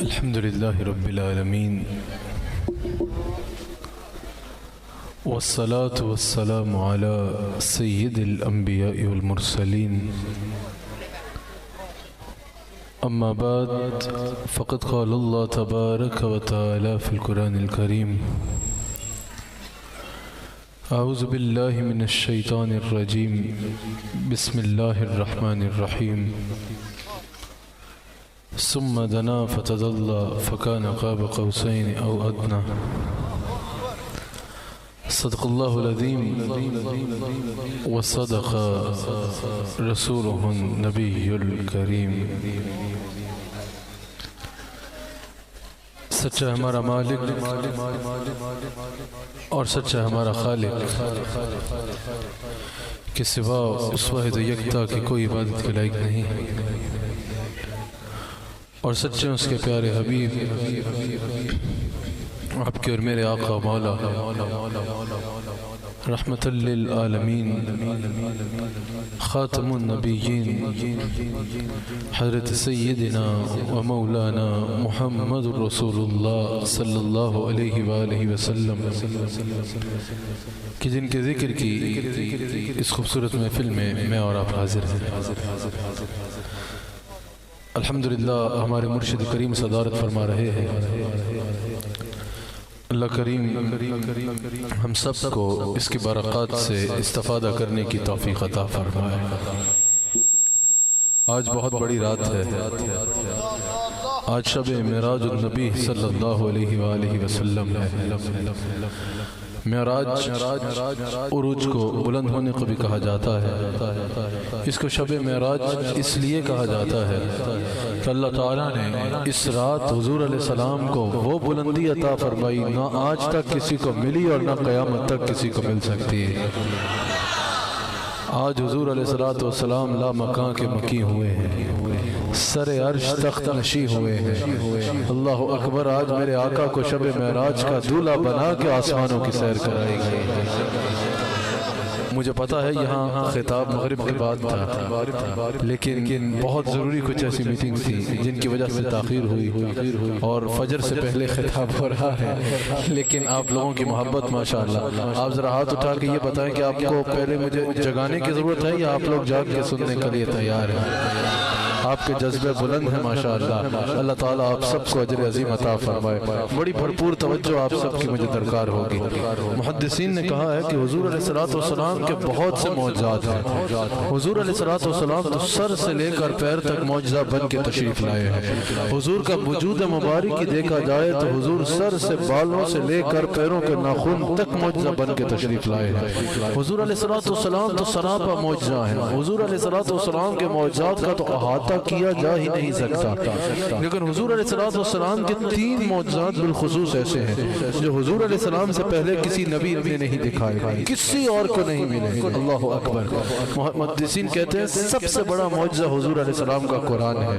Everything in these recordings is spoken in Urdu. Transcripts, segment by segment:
الحمد لله رب العالمين والصلاة والسلام على سيد الأنبياء والمرسلين أما بعد فقد قال الله تبارك وتعالى في القرآن الكريم أعوذ بالله من الشيطان الرجيم بسم الله الرحمن الرحيم ثم دنا فتدلى فكان قاب قوسين أو أدنى صدق الله العظيم وصدق رسوله النبي الكريم سچا ہمارا مالک اور سچا ہمارا خالق کے سوا اس واحد یکتا کی کوئی عبادت کے لائق نہیں، اور سچے اس کے پیارے حبیب آپ کے اور میرے آقا مولا رحمت للعالمین خاتم النبیین حضرت سیدنا و مولانا محمد رسول اللہ صلی اللہ علیہ وآلہ وسلم کہ جن کے ذکر کی اس خوبصورت محفل میں اور آپ حاضر ہیں۔ الحمدللہ ہمارے مرشد کریم صدارت فرما رہے ہیں۔ اللہ کریم ہم سب کو اس کی برکات سے استفادہ کرنے کی توفیق عطا فرمائے۔ آج بہت بڑی رات ہے، آج شب معراج النبی صلی اللہ علیہ وآلہ وسلم ہے۔ معراج عروج کو بلند ہونے کو بھی کہا جاتا ہے۔ اس کو شب معراج اس لیے کہا جاتا ہے کہ اللہ تعالیٰ نے اس رات حضور علیہ السلام کو وہ بلندی عطا فرمائی نہ آج تک کسی کو ملی اور نہ قیامت تک کسی کو مل سکتی ہے۔ آج حضور علیہ السلام لا مکان کے مکی ہوئے ہیں، سر عرش تخت نشی ہوئے ہیں۔ اللہ اکبر، آج میرے آقا کو شب معراج کا دولہا بنا کے آسمانوں کی سیر کرائی گئی۔ مجھے پتا ہے یہاں خطاب مغرب کے بعد تھا، لیکن بہت ضروری کچھ ایسی میٹنگ تھی جن کی وجہ سے تاخیر ہوئی اور فجر سے پہلے خطاب ہو رہا ہے، لیکن آپ لوگوں کی محبت ماشاءاللہ۔ آپ ذرا ہاتھ اٹھا کے یہ بتائیں کہ آپ کو پہلے مجھے جگانے کی ضرورت ہے یا آپ لوگ جاگ کے سننے کے لیے تیار ہیں؟ آپ کے جذبے بلند ہیں ماشاءاللہ۔ اللہ تعالیٰ آپ سب کو اجر عظیم عطا فرمائے۔ بڑی بھرپور توجہ آپ سب کی مجھے درکار ہوگی۔ محدثین نے کہا ہے کہ حضور علیہ السلام کے بہت سے معجزات ہیں۔ حضور علیہ السلام تو سر سے لے کر پیر تک معجزہ بن کے تشریف لائے ہیں۔ حضور کا وجود مبارک کی دیکھا جائے تو حضور سر سے بالوں سے لے کر پیروں کے ناخن تک معجزہ بن کے تشریف لائے ہیں۔ حضور علیہ السلام تو سراپا معجزہ ہیں۔ حضور علیہ السلام کے معجزات کا تو احاطہ کیا جا ہی نہیں سکتا، لیکن حضور علیہ السلام کے 3 معجزات بالخصوص ایسے ہیں جو حضور علیہ السلام سے پہلے کسی نبی نے نہیں دکھائے، کسی اور کو نہیں ملے۔ اللہ اکبر۔ محدثین کہتے ہیں سب سے بڑا معجزہ حضور علیہ السلام کا قرآن ہے۔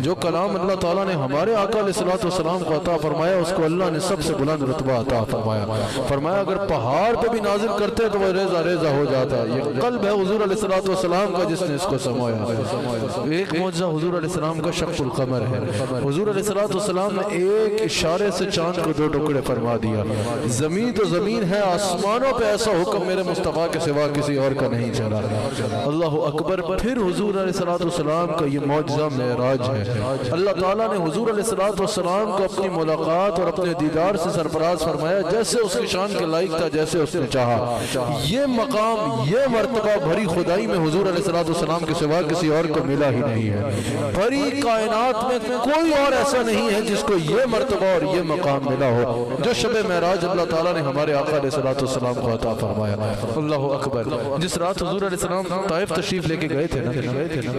جو کلام اللہ تعالیٰ نے ہمارے آقا علیہ السلام کو عطا فرمایا، اس کو اللہ نے سب سے بلند رتبہ عطا فرمایا۔ فرمایا اگر پہاڑ پہ بھی نازل کرتے تو وہ ریزہ ریزہ ہو جاتا۔ یہ قلب ہے حضور علیہ السلام کا جس نے اس کو سمایا۔ ایک معجزہ حضور علیہ السلام کا شق القمر ہے۔ حضور علیہ السلام نے ایک اشارے سے چاند کو 2 ٹکڑے فرما دیا۔ زمین تو زمین ہے، آسمانوں پہ ایسا حکم میرے مصطفیٰ کے سوا کسی اور کا نہیں چلا۔ اللہ اکبر۔ پھر حضور علیہ السلام کا یہ معجزہ معراج ہے۔ اللہ تعالیٰ نے حضور علیہ السلام کو اپنی ملاقات اور اپنے دیدار سے سرفراز فرمایا، جیسے اس کی شان کے لائق تھا، جیسے اس نے چاہا۔ یہ مقام، یہ مرتبہ بھری خدائی میں حضور علیہ السلام کے سوا کسی اور کو ملا ہی نہیں ہے۔ بھری کائنات میں کوئی اور ایسا نہیں ہے جس کو یہ مرتبہ اور یہ مقام ملا ہو جو شب معراج اللہ تعالیٰ نے ہمارے آقا علیہ السلام کو عطا فرمایا۔ اللہ اکبر۔ جس رات حضور علیہ السلام طائف تشریف لے کے گئے تھے نا،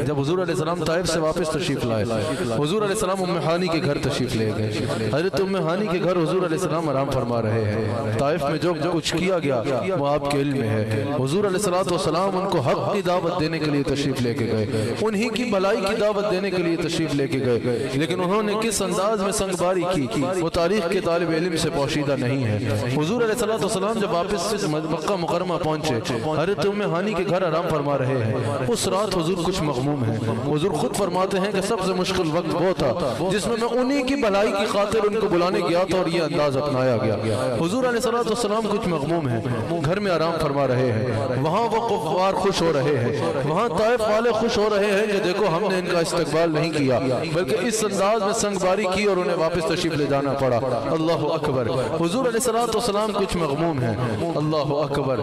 جب حضور علیہ السلام طائف سے واپس تشریف لائے، حضور علیہ السلام ام ہانی کے گھر تشریف لے گئے۔ حضرت ام ہانی کے گھر حضور علیہ السلام آرام فرما رہے ہیں۔ طائف میں جو کچھ کیا گیا وہ آپ کے علم میں ہے۔ حضور علیہ السلام ان کو حق کی دعوت دینے کے لیے تشریف لے کے گئے، انہی کی بھلائی کی دعوت دینے کے لیے تشریف لے کے گئے، لیکن انہوں نے کس انداز میں سنگباری کی وہ تاریخ کے طالب علم سے پوشیدہ نہیں ہے۔ حضور علیہ السلام جب واپس سے مکہ مکرمہ پہنچے، حضرت ام ہانی کے گھر آرام فرما رہے ہیں۔ اس رات حضور کچھ مغموم ہیں۔ حضور خود فرماتے ہیں کہ سب سے مشکل وقت وہ تھا جس میں میں انہی کی بھلائی کی خاطر ان کو بلانے گیا تھا اور یہ انداز اپنایا گیا۔ حضور علیہ السلام کچھ مغموم ہیں، گھر میں آرام فرما رہے ہیں، وہاں وہ کفار خوش ہو رہے ہیں، وہاں طائف والے خوش ہو رہے ہیں کہ دیکھو ہم نے ان کا استقبال نہیں کیا، بلکہ اس انداز میں سنگباری کی اور انہیں واپس تشریف لے جانا پڑا۔ اللہ اکبر۔ حضور علیہ السلام کچھ مغموم ہیں۔ اللہ اکبر۔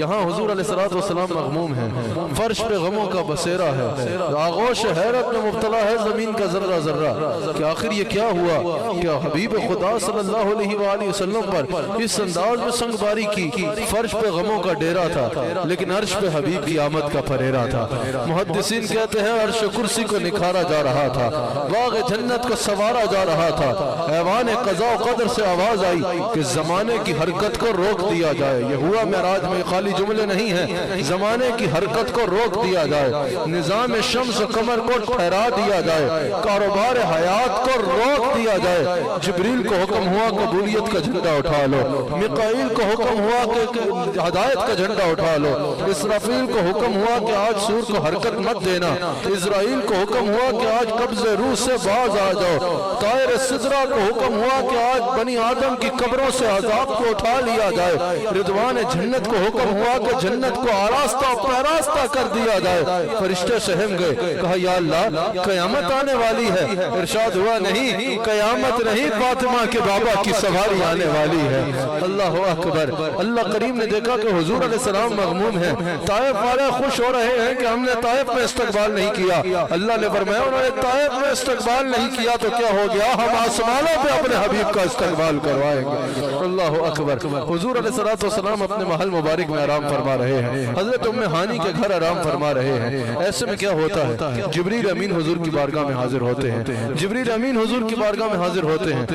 یہاں حضور علیہ السلام مغموم ہیں، فرش پہ غموں کا بسیرا ہے، آغوش حیرت میں مبتلا ہے زمین کا ذرہ ذرہ کہ آخر یہ کیا ہوا؟ کیا حبیب خدا صلی اللہ علیہ وآلہ وسلم پر اس انداز میں سنگباری کی؟ فرش پہ غموں کا ڈیرا تھا لیکن عرش پہ حبیب کی آمد کا پریرا تھا۔ محدثین کہتے ہیں عرش کرسی کو نکھارا جا رہا تھا، باغ جنت کو سوارا جا رہا تھا، ایوان قضاء و قدر سے آواز آئی کہ زمانے کی حرکت کو روک دیا جائے۔ یہ ہوا معراج میں، خالی جملے نہیں ہیں، زمانے کی حرکت کو روک دیا جائے، نظام شمس و قمر کو ٹھہرا دیا جائے، کاروبار حیات کو روک دیا جائے۔ جبریل کو حکم ہوا قبولیت کا جھنڈا اٹھا لو، میکائیل کو حکم ہوا کہ ہدایت کا جھنڈا اٹھا لو، اسرافیل کو حکم ہوا کہ آج سور کو حرکت مت دینا، اسرائیل کو حکم ہوا کہ آج قبض روح سے باز آ جاؤ، طائر سدرہ کو حکم ہوا کہ آج بنی آدم کی قبروں سے عذاب کو اٹھا لیا جائے، رضوان جنت کو حکم ہوا کہ جنت کو آراستہ پیراستہ کر دیا جائے۔ فرشتے سہم گئے، کہا یا اللہ قیامت آنے والی ہے۔ ارشاد ہوا نہیں، قیامت نہیں، فاطمہ کے بابا کی سواری آنے والی ہے۔ اللہ اکبر۔ اللہ کریم نے دیکھا کہ حضور علیہ السلام مغموم ہیں، طائف والے خوش ہو رہے ہیں کہ ہم نے طائف میں استقبال نہیں کیا۔ اللہ نے فرمایا انہوں نے طائف میں استقبال نہیں کیا تو کیا ہو گیا؟ ہم آسمانوں پہ اپنے حبیب کا استقبال کروائیں گے۔ اللہ اکبر۔ حضور علیہ السلام اپنے محل مبارک میں آرام فرما رہے ہیں، حضرت ام ہانی کے گھر آرام فرما رہے ہیں۔ ایسے میں کیا ہوتا ہے؟ جبریل امین حضور کی بارگاہ میں حاضر ہوتے ہیں، جبریل امین حضور کی بارگاہ میں حاضر ہوتے ہیں،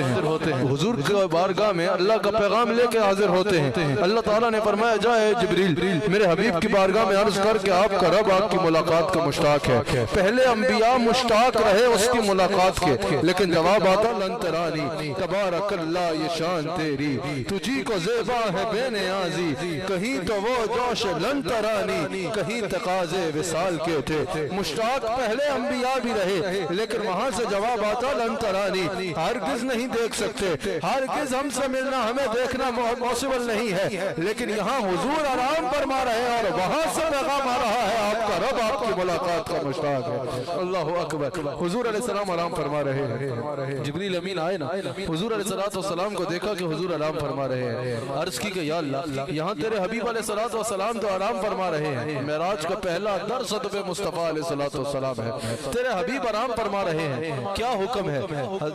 حضور کی بارگاہ میں اللہ کا پیغام لے کے حاضر ہوتے ہیں۔ اللہ تعالیٰ نے فرمایا جائے جبریل میرے حبیب کی بارگاہ میں عرض کر کے آپ کا رب آپ کی ملاقات کا مشتاق ہے۔ پہلے انبیاء مشتاق رہے اس کی ملاقات کے، لیکن جواب آتا لن ترانی تبارک اللہ یہ شان تیری، تجھی کو زیبا ہے بے نیازی، کہیں تو وہ جوش لن ترانی، کہیں تقاضے وصال کے تھے۔ مشتاق پہلے انبیاء بھی رہے لیکن وہاں سے جواب آتا لن ترانی، ہرگز نہیں دیکھ سکتے، ہرگز ہم سے ملنا ہمیں دیکھنا پاسبل نہیں ہے، لیکن یہاں حضور آرام فرما رہے ہیں اور وہاں سے پیغام آ رہا ہے آپ کا رب آپ کی ملاقات کا مشتاق ہے۔ اللہ اکبر۔ حضور علیہ السلام آرام فرما رہے ہیں، جبریل امین آئے نا، حضور علیہ السلام کو دیکھا کہ حضور آرام فرما رہے ہیں، عرض کی کہ یا اللہ یہاں تیرے حبیب علیہ السلام تو آرام فرما رہے ہیں، معراج کا پہلا درس تو مصطفیٰ علیہ السلام ہے، تیرے حبیب آرام فرما رہے ہیں، کیا حکم ہے؟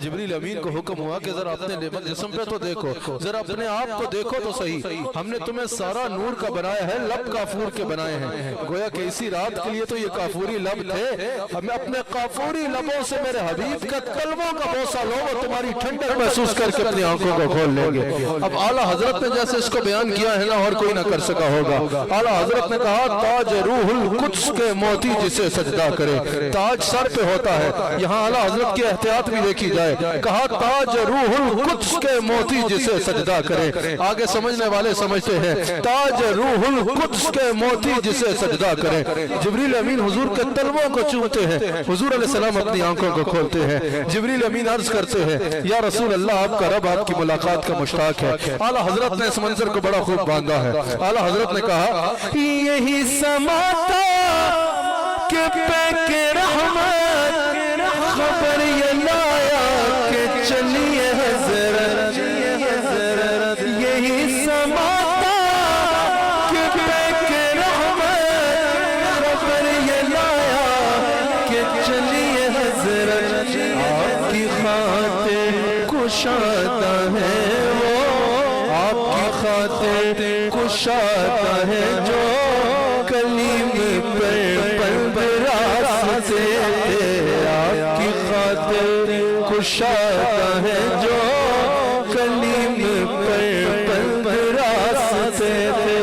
جبریل امین کو حکم ہوا کہ ذرا اپنے جسم پہ تو دیکھو، ذرا اپنے آپ کو دیکھو تو صحیح، ہم نے تمہیں سارا نور کا بنایا ہے، لب کافور کے بنائے ہیں، گویا کہ اسی رات کے لیے تو یہ کافوری لب تھے، ہمیں اپنے کافوری لبوں سے میرے حبیب کا کلموں کا بوسہ لو وہ تمہاری ٹھنڈک محسوس کر کے اپنی آنکھوں کو کھول لیں گے۔ اب اعلیٰ حضرت نے جیسے اس کو بیان کیا ہے نا اور کوئی نہ کر سکا ہوگا، اعلیٰ حضرت نے کہا تاج روح القدس کے موتی جسے سجدہ کرے، تاج سر پہ ہوتا ہے، یہاں اعلیٰ حضرت کی احتیاط بھی دیکھی جائے، کہا تاج روح القدس کے موتی جسے سجدہ کرے، آگے سمجھنے والے سمجھتے ہیں تاج روح القدس کے موتی جسے سجدہ کرے۔ جبریل امین حضور کے تلووں کو چومتے ہیں، حضور علیہ السلام اپنی آنکھوں کو کھولتے ہیں، جبریل امین عرض کرتے ہیں یا رسول اللہ آپ کا رب آپ کی ملاقات کا مشتاق ہے۔ اعلیٰ حضرت نے اس منظر کو بڑا خوب باندھا ہے، اعلیٰ حضرت نے کہا یہی سماتا کہ پیک رحمت خبر یہ لایا کہ چلیے حضرت، یہی سماتا کہ پیک رحمت خبر یہ لایا کہ چلیے حضرت، آپ کی خاطر کشادہ ہے وہ، آپ کی خاطر کشادہ ہے جو کلیم پر راستے تھے، آپ کی خاطر کشادہ ہے جو کلیم پر راستے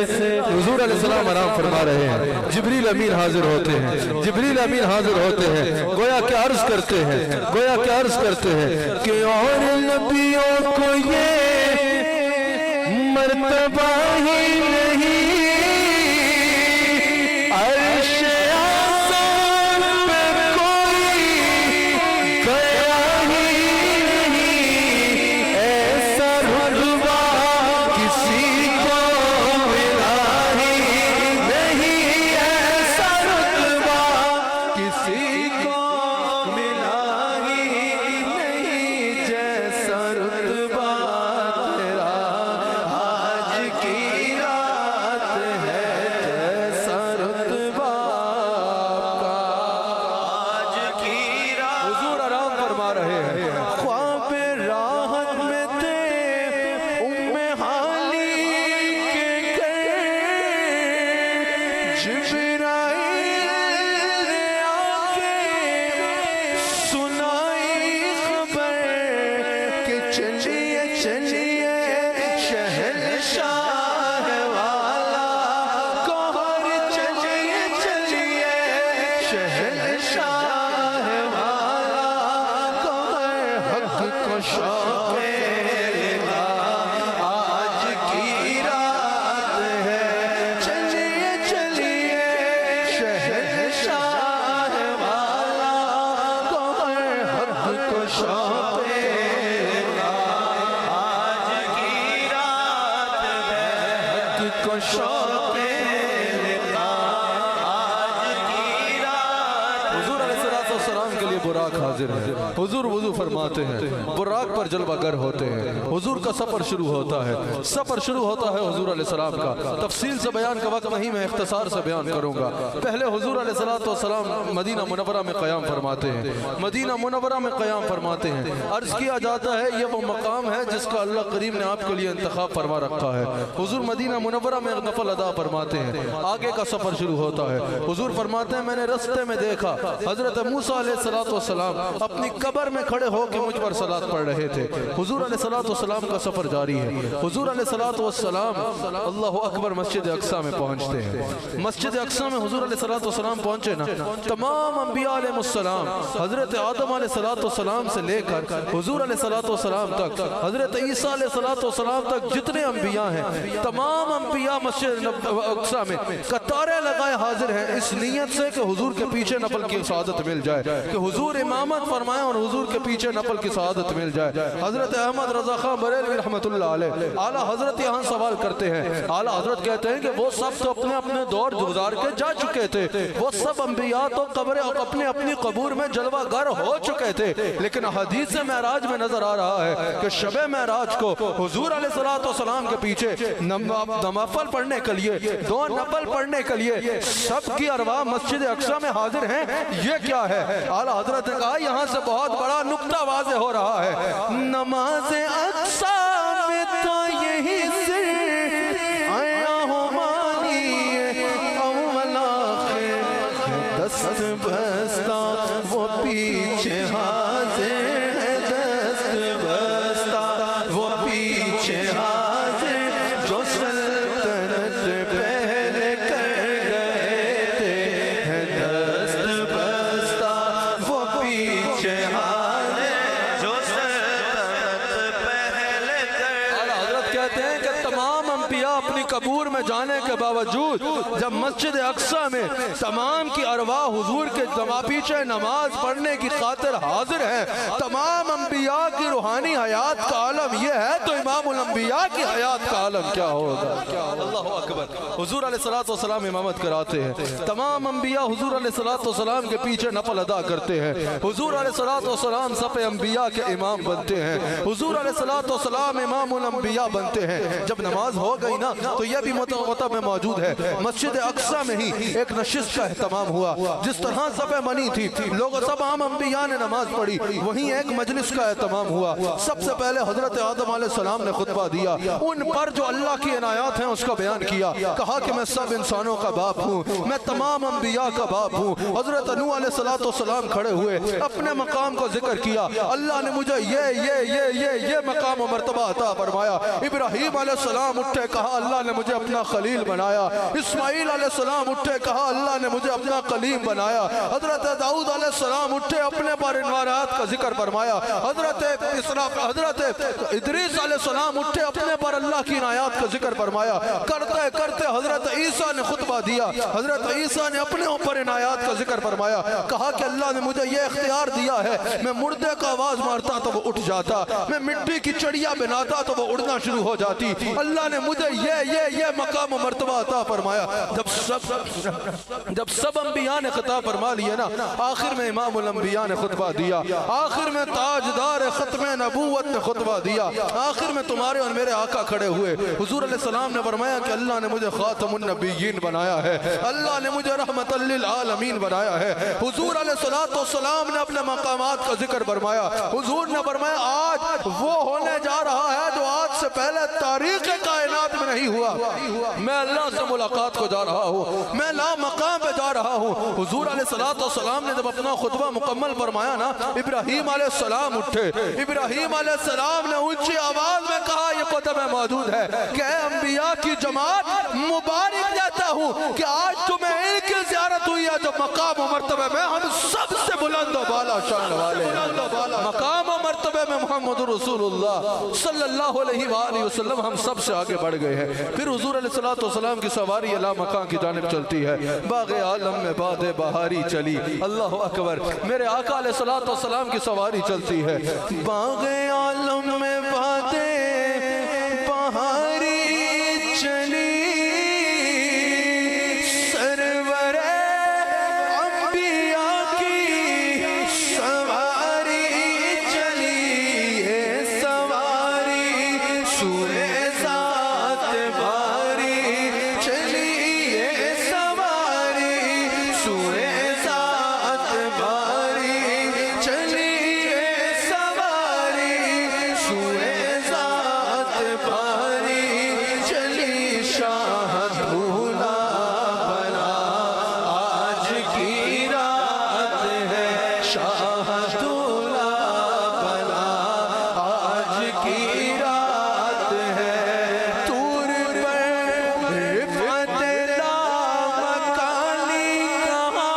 تھے۔ حضور علیہ السلام آرام فرما رہے ہیں، جبریل امین حاضر ہوتے ہیں، جبریل امین حاضر ہوتے ہیں، گویا کہ عرض کرتے ہیں، گویا کہ عرض کرتے ہیں کہ اور نبیوں کو یہ مرتبہ ہی نہیں، عرش آسمان پہ کوئی گیا ہی نہیں، ایسا رتبہ کسی کو ملا ہی نہیں، ایسا رتبہ کسی کو ملا ہی نہیں، جیسا رتبہ تیرا آج کی رات ہے، جیسا رتبہ کا آج کی رات۔ حضور آرام فرما رہے ہیں، خواب راحت میں تھے ام حالی کے گھر، جبرائیل نے آ کے سنائی خبر کہ چلیے چلیے شہنشاہ والا گوہر، چلیے چلیے شہنشاہ والا گوہر، حق کو شوق رضا آج کی رات ہے، چلیے چلیے شہنشاہ والا گوہر، حق کو شوق رضا آج کی رات ہے، حق کو شوق رضا آج کی رات۔ حضور علیہ السلام کے لیے براق حاضر ہے، حضور وضو فرماتے ہیں، براق پر جلوہ گر ہوتے ہیں، حضور کا سفر شروع ہوتا ہے، سفر شروع ہوتا ہے حضور علیہ السلام کا، تفصیل سے بیان کا وقت نہیں، میں اختصار سے بیان کروں گا۔ پہلے حضور علیہ السلام مدینہ منورہ میں قیام فرماتے ہیں، مدینہ منورہ میں قیام فرماتے ہیں، عرض کیا جاتا ہے یہ وہ مقام ہے جس کا اللہ کریم نے آپ کے لیے انتخاب فرما رکھا ہے۔ حضور مدینہ منورہ میں نفل ادا فرماتے ہیں، آگے کا سفر شروع ہوتا ہے، حضور فرماتے ہیں میں نے رستے میں دیکھا حضرت موسیٰ علیہ السلام اپنی قبر میں کھڑے ہو کے مجھ پر صلاۃ پڑھ رہے تھے۔ حضور علیہ السلام کا سفر جاری ہے، حضور علیہ السلام اللہ اکبر مسجد اقصیٰ میں پہنچتے ہیں، مسجد اقصیٰ میں حضور علیہ السلام پہنچے نا، تمام انبیاء علیہ السلام حضرت آدم علیہ السلام سے لے کر حضور علیہ السلام تک، حضرت عیسیٰ علیہ السلام تک جتنے انبیاء ہیں، تمام انبیاء مسجد اقصیٰ میں قطاریں لگائے حاضر ہیں، اس نیت سے کہ حضور کے پیچھے نفل کی سعادت مل جائے، کہ حضور امامت فرمائیں اور حضور کے پیچھے نفل کی سعادت مل جائے۔ حضرت احمد رضا خان بریلوی رحمت اللہ علیہ اعلیٰ حضرت یہاں سوال کرتے ہیں، اعلیٰ حضرت کہتے ہیں کہ وہ سب تو اپنے اپنے دور گزار کے جا چکے تھے، وہ سب انبیاء تو قبر اپنے اپنی قبور میں جلوہ گر ہو چکے تھے، لیکن حدیث معراج میں نظر آ رہا ہے کہ شب معراج کو حضور علیہ السلام کے پیچھے نوافل پڑھنے کے لیے، دو نفل پڑھنے کے لیے سب کی ارواح مسجد اقصیٰ میں حاضر ہیں۔ یہ کیا ہے؟ اعلیٰ حضرت نے کہا یہاں سے بہت بڑا نکتہ واضح ہو رہا ہے، نماز اقصیٰ میں تو یہی سر آیا ہو مانی اول آخر، دست بستہ وہ پیچھے حاضر ہے، دست بستہ وہ پیچھے حاضر، جو سلطنت پہلے کر گئے تھے، دست بستہ وہ پیچھے حاضر، جو سلطنت پہلے کر۔ اعلیٰ حضرت کہتے ہیں کہ تمام انبیاء اپنی قبور میں جانے کے باوجود جب مسجد اقصیٰ میں تمام کی ارواح حضور کے پیچھے نماز پڑھنے کی خاطر حاضر ہیں، تمام انبیاء کی روحانی حیات کا عالم یہ ہے تو امام الانبیاء کی حیات کا عالم کیا ہوگا؟ اللہ اکبر۔ حضور علیہ السلام امامت کراتے ہیں، تمام انبیاء حضور علیہ السلام کے پیچھے نفل ادا کرتے ہیں، حضور علیہ السلام صف انبیاء کے امام بنتے ہیں، حضور علیہ السلام امام الانبیاء بنتے ہیں۔ جب نماز ہو گئی نا تو یہ بھی متواتر میں موجود ہے، مسجد اقصیٰ میں ہی ایک نشست کا اہتمام ہوا، جس طرح صف بنی تھی، لوگ سب عام انبیاء نے نماز پڑھی، وہیں ایک مجلس کا اہتمام ہوا۔ سب سے پہلے حضرت آدم علیہ السلام نے خطبہ دیا، ان پر جو اللہ کی عنایات ہیں اس کا بیان کیا، کہا کہ میں سب انسانوں کا باپ ہوں، میں تمام انبیاء کا باپ ہوں۔ حضرت نوح علیہ السلام کھڑے ہوئے، اپنے مقام کو ذکر کیا، اللہ نے مجھے یہ مقام و مرتبہ عطا فرمایا۔ ابراہیم علیہ السلام اٹھے، کہا اللہ نے مجھے اپنا خلیل بنایا۔ اسماعیل علیہ السلام اٹھے، کہا اللہ نے مجھے اپنا کلیم بنایا۔ حضرت داؤد علیہ السلام اٹھے، اپنے پر انوارات کا ذکر فرمایا۔ حضرت ادریس علیہ السلام اٹھے، اپنے پر اللہ کی عنایات کا ذکر فرمایا۔ کرتے کرتے حضرت عیسیٰ نے خطبہ دیا، حضرت عیسیٰ نے اپنے اوپر عنایات کا ذکر فرمایا، کہا کہ اللہ نے مجھے یہ اختیار دیا ہے، میں مردے کا آواز مارتا تو وہ اٹھ جاتا، میں مٹی کی چڑیا بناتا تو وہ اڑنا شروع ہو جاتی۔ اللہ نے مجھے یہ مقام و مرتبہ عطا فرمایا۔ جب سب انبیاء نے خطاب فرما لیا نا، آخر میں امام الانبیاء نے خطبہ دیا، آخر میں تاجدار ختم نبوت نے خطبہ دیا، آخر میں تمہارے اور میرے آقا کھڑے ہوئے۔ حضور علیہ السلام نے فرمایا کہ اللہ نے مجھے خاتم النبیین بنایا ہے، اللہ نے مجھے رحمت للعالمین بنایا ہے۔ حضور علیہ السلام نے اپنے مقامات کا ذکر فرمایا۔ حضور نے فرمایا آج وہ ہونے جا رہا ہے جو آج سے پہلے تاریخ کائنات میں نہیں ہوا۔ میں اللہ سے ملاقات کو جا رہا ہوں، میں لا مقام پہ جا رہا ہوں۔ حضور علیہ السلام نے جب اپنا خطبہ مکمل فرمایا نا، ابراہیم علیہ السلام اٹھے، ابراہیم علیہ السلام نے اونچی آواز میں کہا یہ قدم موجود ہے کہ اے انبیاء کی جماعت، مبارک دیتا ہوں کہ آج تمہیں ان کی زیارت ہوئی ہے جو مقام و مرتبہ میں ہم سب سے بلند و بالا شان والے ہیں۔ مقام و مرتبہ میں محمد رسول اللہ صلی اللہ علیہ وآلہ وسلم ہم سب سے آگے بڑھ گئے ہیں۔ پھر حضور علیہ السلام کی سواری لا مکان کی جانب چلتی ہے، باغ عالم میں باد بہاری چلی، اللہ اکبر، میرے آقا علیہ السلام کی سواری چلتی ہے، باغ عالم میں باد بہاری چلی، سرور انبیاء کی سواری چلی ہے، سواری سوئے ذات باری چلی ہے، سواری سوئے ذات باری چلی ہے، سواری سوئے ذات باری چلی، شاہ دھولا بنا آج کی رات ہے، شاہ دھولا بنا آج کی رات ہے، طور پر رفعت لامکانی کہا،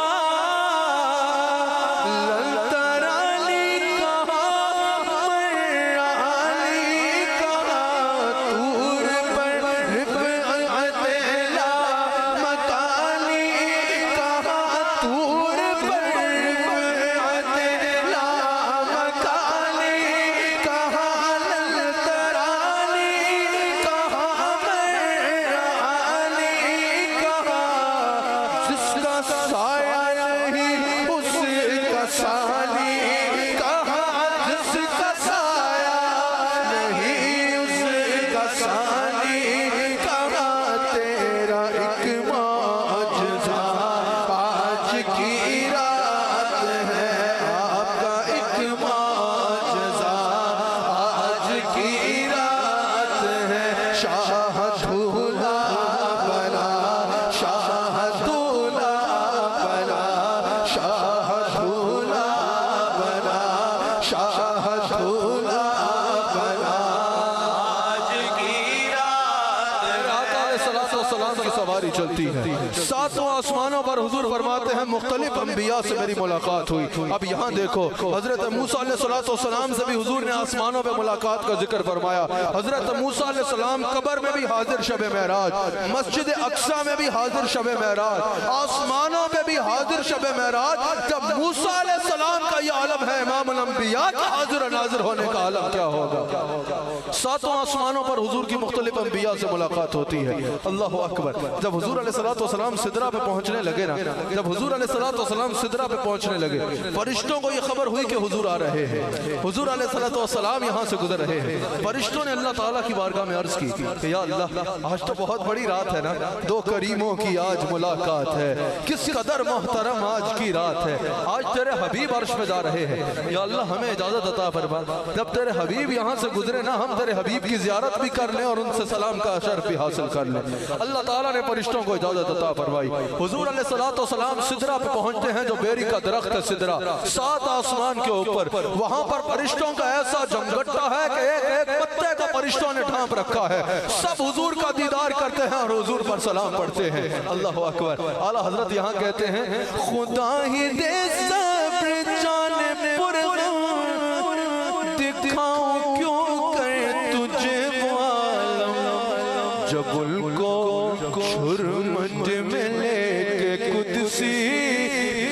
للترالی کہا، مرعالی کہا، طور پر رفعت لامکانی کہا، طور پر رفعت لامکانی کہا، للترالی کہا، مرعالی کہا، جس کا سایہ نہیں اس کا سالی کہا، جس کا سایہ نہیں اس کا سالی کہا، تیرا ایک معجزہ آج کی رات ہے، آپ کا ایک معجزہ آج کی رات ہے، شاہ دھولا بنا، شاہ دھولا بنا، شاہ دھولا بنا، شاہ دھولا بنا آج کی رات ہے۔ آقا علیہ السلام کی سواری چلتی ہے، ساتوں آسمانوں پر حضور فرماتے ہیں مختلف انبیاء سے میری ملاقات ہوئی۔ اب یہاں دیکھو، حضرت موسیٰ علیہ السلام سے بھی حضور نے آسمانوں پہ ملاقات کا ذکر فرمایا۔ حضرت موسیٰ علیہ السلام قبر میں بھی حاضر شب معراج، مسجد اقصی میں بھی حاضر شب معراج، آسمانوں پہ بھی حاضر شب معراج۔ جب موسیٰ علیہ السلام کا یہ عالم ہے، امام الانبیاء کا حاضر و ناظر ہونے کا عالم کیا ہوگا؟ ساتوں آسمانوں پر حضور کی مختلف انبیاء سے ملاقات ہوتی ہے، اللہ اکبر۔ جب حضور علیہ السلام سدرہ پہ پہنچنے لگے نا، جب حضور علیہ السلام سدرہ پہ پہنچنے لگے، فرشتوں کو یہ خبر ہوئی کہ حضور آ رہے ہیں، حضور علیہ السلام یہاں سے گزر رہے ہیں۔ فرشتوں نے اللہ تعالیٰ کی بارگاہ میں عرض کی کہ یا اللہ، آج تو بہت بڑی رات ہے نا، دو کریموں کی آج ملاقات ہے، کس قدر محترم آج کی رات ہے، آج تیرے حبیب عرش پہ جا رہے ہیں، یا اللہ ہمیں اجازت عطا فرما، جب تیرے حبیب یہاں سے گزرے نا، ہم تیرے حبیب کی زیارت بھی کر لیں اور ان سے سلام کا شرف بھی حاصل کر لیں۔ اللہ تعالیٰ نے فرشتوں کو اجازت عطا فرمائی۔ حضور علیہ السلام سدرہ پہ پہنچتے ہیں، جو بیری کا درخت ہے سدرہ، 7 آسمان کے اوپر، وہاں پر فرشتوں کا ایسا جمگٹا ہے کہ ایک ایک پتے کا فرشتوں نے ڈھانپ رکھا ہے، سب حضور کا دیدار کرتے ہیں اور حضور پر سلام پڑھتے ہیں۔ اللہ اکبر۔ اعلیٰ حضرت یہاں کہتے ہیں خدا ہی دے صبر جانے پر دکھاؤں کیوں کر تجھے وہ عالم، جب ان کو چھرمٹ میں لے کے قدسی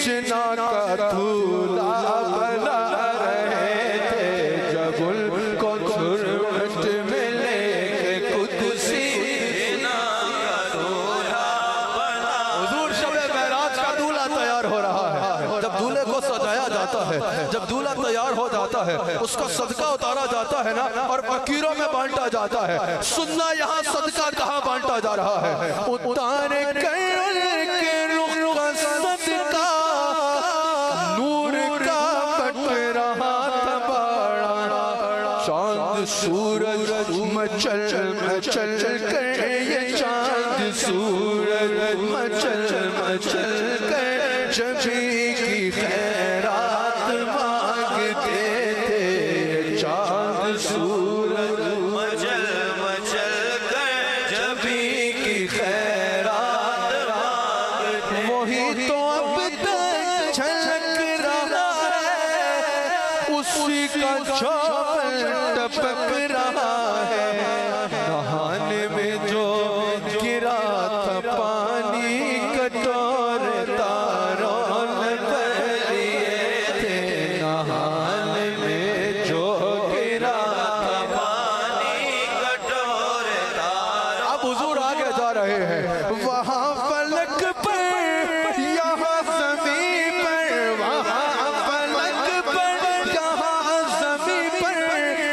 چنا کا دھولا بنا رہے تھے، جب ان کو چھرمٹ میں لے کے قدسی چنا کا دھولا بنا۔ حضور شب معراج کا دولہا تیار ہو رہا ہے، جب دولہے کو سجایا جاتا ہے، جب دولہا تیار ہو جاتا ہے، اس کا صدقہ اتارا جاتا ہے نا اور فقیروں میں بانٹا جاتا ہے۔ سننا یہاں صدقہ کہاں بانٹا جا رہا ہے؟ اتارے کر کے رخ کا صدقہ نور کا بٹ رہا تھا بڑا، چاند سورج مچل مچل کر، یہ چاند سورج مچل مچل کر جبھی کی خیرات مانگتے تھے، چاند سورج مچل مچل کر جبھی کی خیرات مانگتے، وہی تو اب تک جھلک رہا ہے، اسی کا جھول ٹپک رہا ہے، نہانے میں جو گرا تھا پانی کٹور تاروں نے بھر لیے تھے، نہانے میں جو گرا تھا پانی کٹور تاروں۔ اب حضور آگے جا رہے ہیں، وہاں فلک پر یہاں زمین پر، وہاں فلک پر یہاں زمین پر،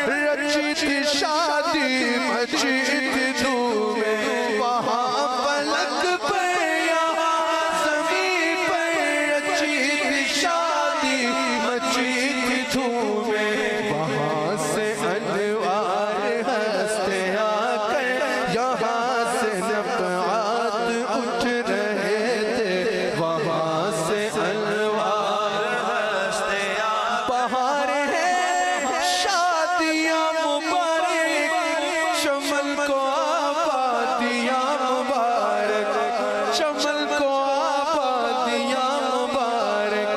رچی تھی شادی مچی تھی دھومیں، وہاں فلک پر یہاں زمین پر، رچی تھی شادی مچی تھی دھومیں، وہاں سے انوار ہنستے آ کر یہاں سے نفعات اٹھ رہے تھے، وہاں سے انوار ہنستے آ بہار ہے شادیاں مبارک، چمن کو آبادیاں مبارک، چمن کو آبادیاں مبارک،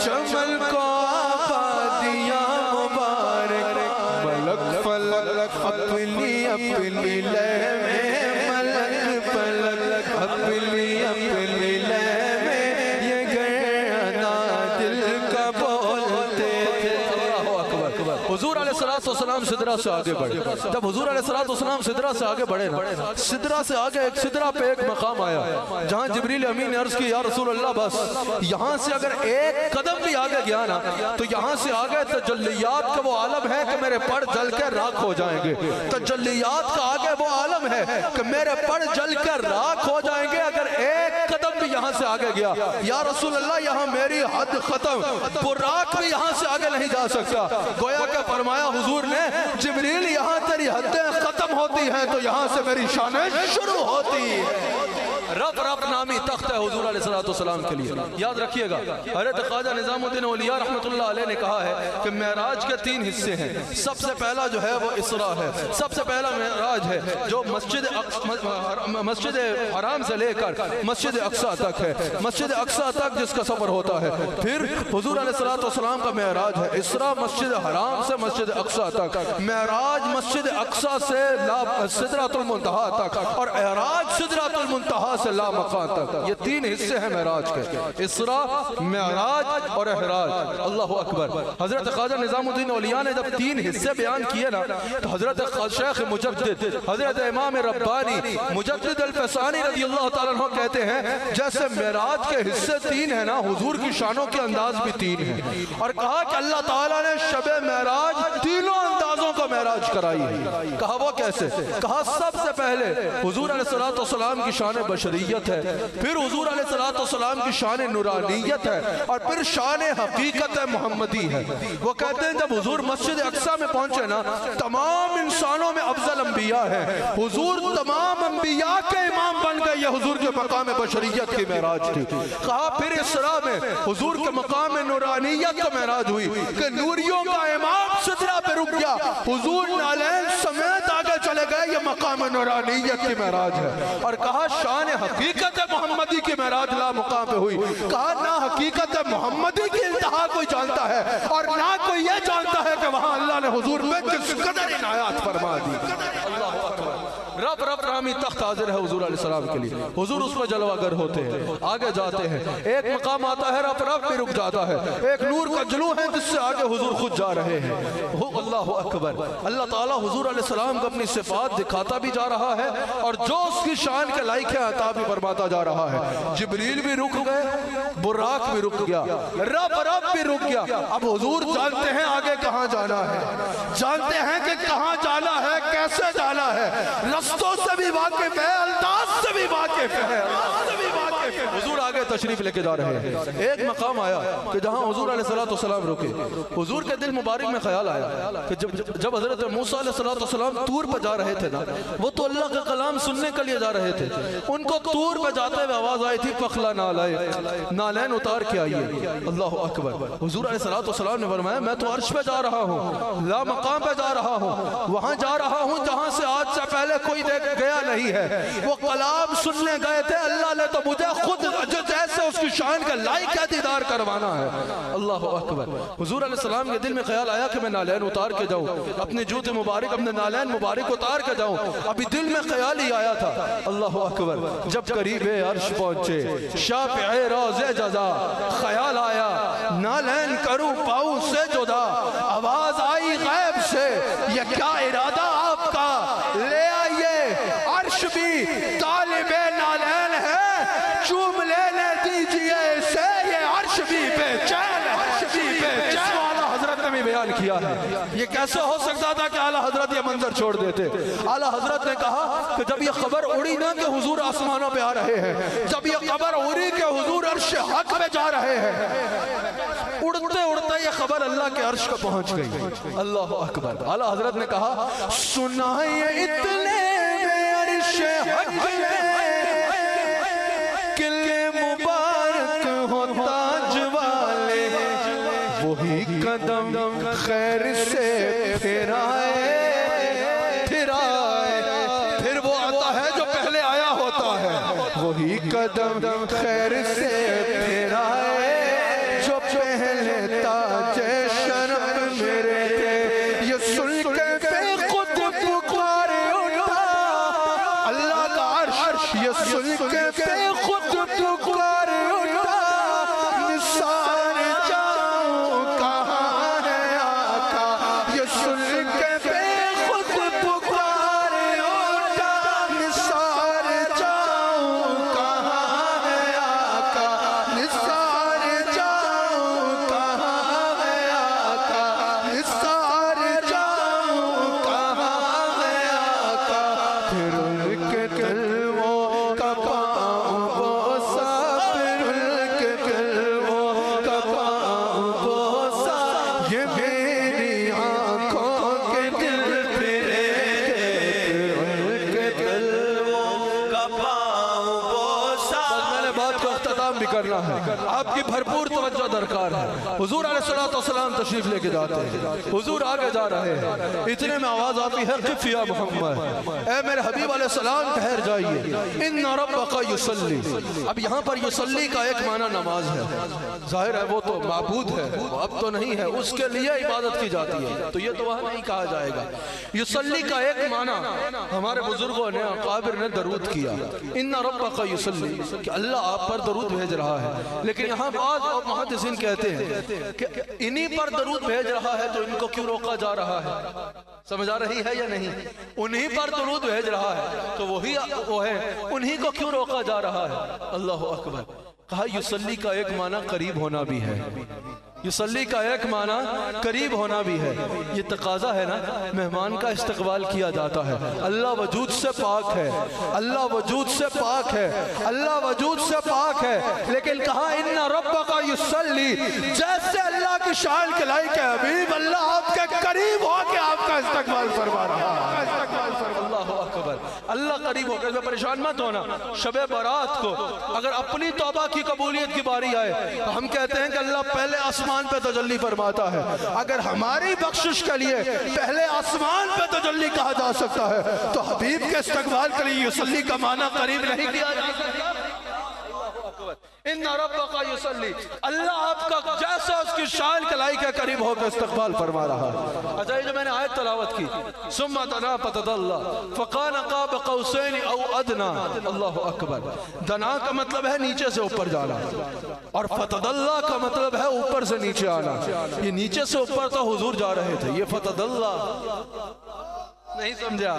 چمن کو آبادیاں مبارک، ملک فلک اپنی اپنی لے میں، ملک فلک اپنی اپنی لے میں، یہ گرنا دل کا بولتے تھے۔ حضور علیہ السلام سدرہ سے آگے بڑھے، جب حضور علیہ السلام سدرہ سے آگے بڑھے نا، سدرہ سے آگے ایک سدرہ پہ ایک مقام آیا جہاں جبریل امین نے عرض کی یا رسول اللہ بس یہاں سے اگر ایک قدم بھی آگے گیا نا تو یہاں سے آگے تجلیات کا وہ عالم ہے کہ میرے پڑ جل کے راکھ ہو جائیں گے، تجلیات کا آگے وہ عالم ہے کہ میرے پڑ جل کے راکھ ہو جائیں گے اگر ایک قدم بھی یہاں سے آگے گیا۔ یا رسول اللہ یہاں میری حد ختم، براق بھی یہاں سے آگے نہیں جا سکتا۔ گویا کہ فرمایا حضور نے جبریل یہاں تیری حدیں ختم ہوتی ہیں تو یہاں سے میری شانیں شروع ہوتی ہیں۔ رب رب نامی تخت ہے حضور علیہ السلام کے لیے، یاد رکھیے گا۔ حضرت خواجہ نظام الدین اولیاء رحمت اللہ علیہ نے کہا ہے کہ معراج کے 3 حصے ہیں، سب سے پہلا جو ہے وہ اسراء ہے، سب سے پہلا معراج ہے جو مسجد حرام سے لے کر مسجد اقصیٰ تک ہے، مسجد اقصیٰ تک جس کا سفر ہوتا ہے۔ پھر حضور علیہ السلام کا معراج ہے اسراء مسجد حرام سے مسجد اقصیٰ تک، معراج مسجد اقصیٰ سے سدرۃ المنتہا تک، اور اعراج سدرۃ المنتہا سے لا مقام تک۔ یہ 3 حصے ہیں معراج کے، اسراء، معراج اور اعراج۔ اللہ اکبر۔ حضرت خواجہ نظام الدین اولیاء نے جب 3 حصے بیان کیے نا تو حضرت شیخ مجدد حضرت امام ربانی مجدد الفسانی رضی اللہ تعالیٰ عنہ کہتے ہیں جیسے معراج کے حصے 3 ہیں نا حضور کی شانوں کے انداز بھی 3 ہیں، اور کہا کہ اللہ تعالیٰ نے شب معراج تینوں اندازوں کو معراج کرائی ہے۔ کہا وہ کیسے؟ کہا سب سے پہلے حضور علیہ السلام کی شان بشریت ہے، پھر حضور علیہ السلام کی شان نورانیت ہے، اور پھر شان حقیقت محمدی ہے۔ وہ کہتے ہیں جب حضور مسجد اقصیٰ میں پہنچے نا تمام انسانوں میں افضل انبیاء ہیں، حضور تمام انبیاء کے امام بن گئے، یہ حضور کے مقام بشریت کی معراج تھی۔ کہا پھر اسراء میں حضور کے مقام نورانیت کا معراج ہوئی کہ نوریوں کا امام سدرہ پہ رک گیا، حضور نالین سمیت آگے گئے یہ مقام نورانیت کی معراج ہے، اور کہا شان حقیقت محمدی کی معراج لا مقام پہ ہوئی. کہا نہ حقیقت محمدی کی انتہا کوئی جانتا ہے اور نہ کوئی یہ جانتا ہے کہ وہاں اللہ نے حضور میں کس قدر عنایات فرما دی. اللہ اکبر. رب رب رامی تخت حاضر ہے حضور علیہ السلام کے لیے. حضور اس پر جلوہ گر ہوتے ہیں، آگے جاتے ہیں. ایک مقام آتا ہے رب رب بھی رک جاتا ہے. ایک نور کا جلوہ ہے جس سے آگے حضور خود جا رہے ہیں. اللہ اکبر. اللہ تعالیٰ حضور علیہ السلام کو اپنی صفات دکھاتا بھی جا رہا ہے اور جو اس کی شان کے لائق ہے عطا بھی فرماتا جا رہا ہے. جبریل بھی رک گئے، براق بھی رک گیا، رب رب بھی رک گیا. اب حضور جانتے ہیں آگے کہاں جانا ہے، جانتے ہیں کہ کہاں جانا ہے، کیسے جانا ہے، رستوں سے بھی واقف ہے، انداز سے بھی واقف ہے. حضور آگے تشریف لے کے جا رہے ہیں. ایک مقام آیا کہ جہاں حضور علیہ السلام رکے. حضور کے دل مبارک میں خیال آیا کہ جب حضرت موسیٰ علیہ السلام طور پہ جا رہے تھے نا، وہ تو اللہ کا کلام سننے کے لیے جا رہے تھے. ان کو طور پہ جاتے ہوئے آواز آئی تھی پخلا نالین اتار کے آئیے. اللہ اکبر. حضور علیہ السلام نے فرمایا میں تو عرش پہ جا رہا ہوں، لا مقام پہ جا رہا ہوں، وہاں جا رہا ہوں جہاں سے آج سے پہلے کوئی گیا نہیں ہے. وہ کلام سننے گئے تھے، اللہ نے تو مجھے خود جیسے اس کی شان کا لائق ہے دیدار کروانا ہے. اللہ اکبر. حضور علیہ السلام کے دل میں خیال آیا کہ میں نالین اتار کے جاؤں، اپنے جوتے مبارک اپنے نالین مبارک اتار کے جاؤں. ابھی دل میں خیال ہی آیا تھا. اللہ اکبر. جب قریب عرش پہنچے شافع روض جزا، خیال آیا نالین کروں پاؤں سے جدا. آواز آئی غیب سے یہ کیا ارادہ آپ کا، لے آئیے عرش بھی طالب نالین ہے، چوم لینے دیجئے اسے یہ عرش بھی بے چین ہے. اعلیٰ حضرت نے بھی بیان کیا ہے. یہ کیسے ہو سکتا تھا کہ اعلیٰ حضرت یہ منظر چھوڑ دیتے؟ اعلیٰ حضرت نے کہا کہ جب یہ خبر اڑی نا کہ حضور آسمانوں پہ آ رہے ہیں، جب یہ خبر اڑی کہ حضور عرش حق پہ جا رہے ہیں، اڑتے اڑتے یہ خبر اللہ کے عرش کو پہنچ گئی. اللہ اکبر. اعلیٰ حضرت نے کہا سنائے اتنے میں عرش حق میں قلعے مبارک ہو تاج والے، وہی قدم خیر سے پھرائے. پھر وہ آتا ہے جو پہلے آیا ہوتا ہے، وہی قدم خیر سے پھرائے جو پہلے تاج شرف میرے تھے. یہ سن کے پہ خود پکار اٹھا اللہ کا عرش. یہ سن کے پہ خود پکار اٹھا نثار جاؤں کہاں ہے آقا. یہ سن کے پہ خود پکار اٹھا نثار جاؤں کہاں ہے آقا. نثار جاؤں کہاں ہے آقا. نثار جاؤں کہاں ہے آقا. پھر ان کے کلموں کا پاؤں بوسا، پھر ان کے کلموں کا پاؤں بوسا. یہ میری آنکھوں کے دل پھرے گئے، ان کے کلموں کا پاؤں بوسا. میں نے بات کو اختتام بھی کرنا ہے، آپ کی بھرپور توجہ درکار ہے. حضور علیہ السلام تشریف لے کے جاتے ہیں، حضور آگے جا رہے ہیں. اتنے میں آواز آتی ہے قف یا محمد، اے میرے حبیب علیہ السلام ٹھہر جائیے. ان ربک یصلی. اب یہاں پر یصلی کا ایک معنی نماز ہے. ظاہر ہے وہ تو معبود ہے، اب تو نہیں ہے، اس کے لیے عبادت کی جاتی ہے، تو یہ تو وہاں نہیں کہا جائے گا. یصلی کا ایک معنی ہمارے بزرگوں نے اکابر نے درود کیا. ان ربک یصلی کہ اللہ آپ پر درود بھیج رہا ہے. لیکن یہاں بعض محدثین کہتے ہیں کہ انہی پر درود بھیج رہا ہے تو ان کو کیوں روکا جا رہا ہے؟ سمجھ آ رہی ہے یا نہیں؟ انہی پر درود بھیج رہا ہے تو وہی وہ ہے، انہی کو کیوں روکا جا رہا ہے؟ اللہ اکبر. کہا یصلی کا ایک معنی قریب ہونا بھی ہے، یصلی کا ایک معنی قریب ہونا بھی ہے. یہ تقاضا ہے نا، مہمان کا استقبال کیا جاتا ہے. اللہ وجود سے پاک ہے، اللہ وجود سے پاک ہے، اللہ وجود سے پاک ہے. لیکن کہا ان ربک یصلی، جیسے اللہ کی شان کے لائق ہے حبیب، اللہ آپ کے قریب ہو کے آپ کا استقبال فرما رہا ہے. اللہ اکبر. اللہ قریب ہو کے، اس میں پریشان مت ہونا. شب برات کو اگر اپنی توبہ کی قبولیت کی باری آئے تو ہم کہتے ہیں کہ اللہ پہلے آسمان پہ تجلی فرماتا ہے. اگر ہماری بخشش کے لیے پہلے آسمان پہ تجلی کہا جا سکتا ہے، تو حبیب کے استقبال کے لیے یصلی کا معنی قریب نہیں کیا جا سکتا۔ ان ربک یصلی، اللہ آپ کا جیسا اس کی شان کے لائق ہے قریب ہو کے استقبال فرما رہا ہے۔ اچھا یہ جو میں نے آیت تلاوت کی، ثم دنا فتدلی فکان قاب قوسین او ادنا، اللہ اکبر، دنا کا مطلب ہے نیچے سے اوپر جانا، اور فتدلی کا مطلب ہے اوپر سے نیچے آنا۔ یہ نیچے سے اوپر تو حضور جا رہے تھے، یہ فتدلی نہیں سمجھا۔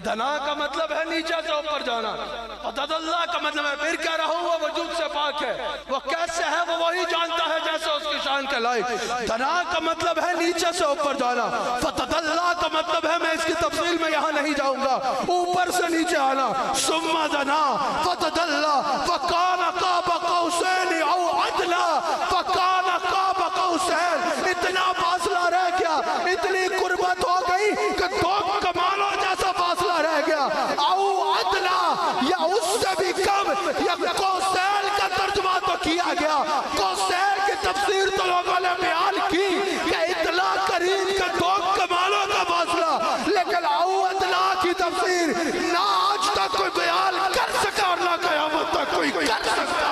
دنا کا مطلب ہے نیچے سے اوپر جانا، فتد اللہ کا مطلب ہے پھر کیا رہا ہوا وجود سے پاک ہے، وہ کیسے ہے وہ وہی جانتا ہے جیسے اس کی شان کے لائق۔ دنا کا مطلب ہے نیچے سے اوپر جانا، فتد اللہ کا مطلب ہے، میں اس کی تفصیل میں یہاں نہیں جاؤں گا، اوپر سے نیچے آنا۔ ثم دنا فتد اللہ فکان قاب قوسین او ادنا، فکان قاب قوسین، اتنا فاصلہ رہ گیا، اتنی قربت ہو گئی کہ دو کمالوں جیسا فاصلہ رہ گیا، او ادنا یا اس سے بھی کم، یا قوسین کا ترجمہ تو کیا گیا، قوسین کی تفسیر تو لوگوں نے بیان کی کہ اتنا قریب کہ دو کمالوں کا فاصلہ، لیکن او ادنا کی تفسیر نہ آج تک کوئی بیان کر سکا اور نہ قیامت تک کوئی کر سکتا،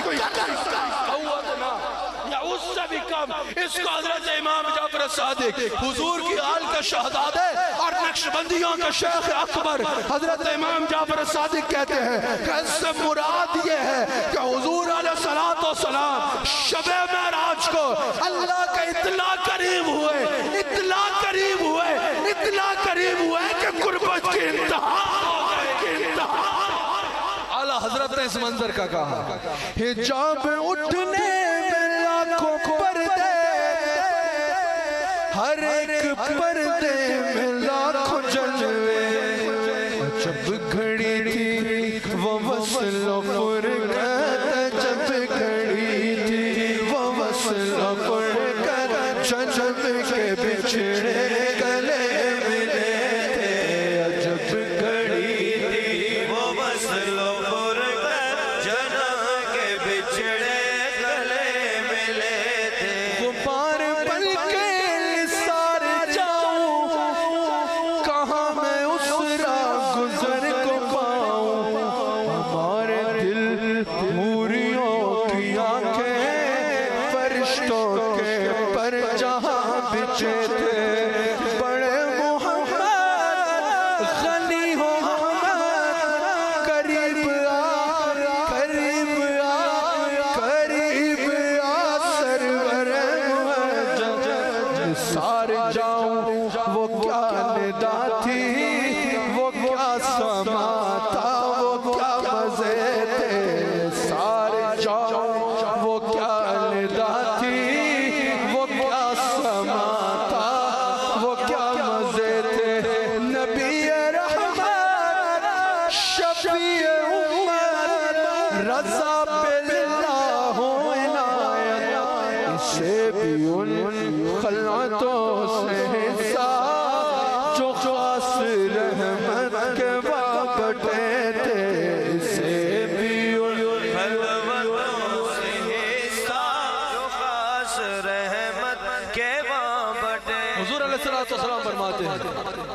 کوئی کر سکتا۔ او ادنا یا اس سے بھی کم، اس کو حضرت امام جعفر صادق حضور کی آل کے شہزادے اور نقشبندیوں کے شیخ اکبر حضرت امام جعفر صادق کہتے ہیں کہ اس سے مراد یہ ہے کہ حضور علیہ السلام شب معراج کو اللہ کا اتنا قریب ہوئے، اتنا قریب ہوئے، اتنا قریب ہوئے کہ قربت کی انتہا ہو گئی۔ اعلیٰ حضرت نے اس منظر کا کہا، حجاب اٹھنے میں لاکھوں پردے، ہر ایک پردے میں لاکھوں جلوے، جب گھڑی تھی وہ وصل و فرقت، جب گھڑی تھی وہ وصل و فرقت، جب کے بچھڑے گلے ملے تھے، جب گھڑی تھی وہ وصل و فرقت، جب کے بچھڑے گلے ملے تھے، وہ پار پل کے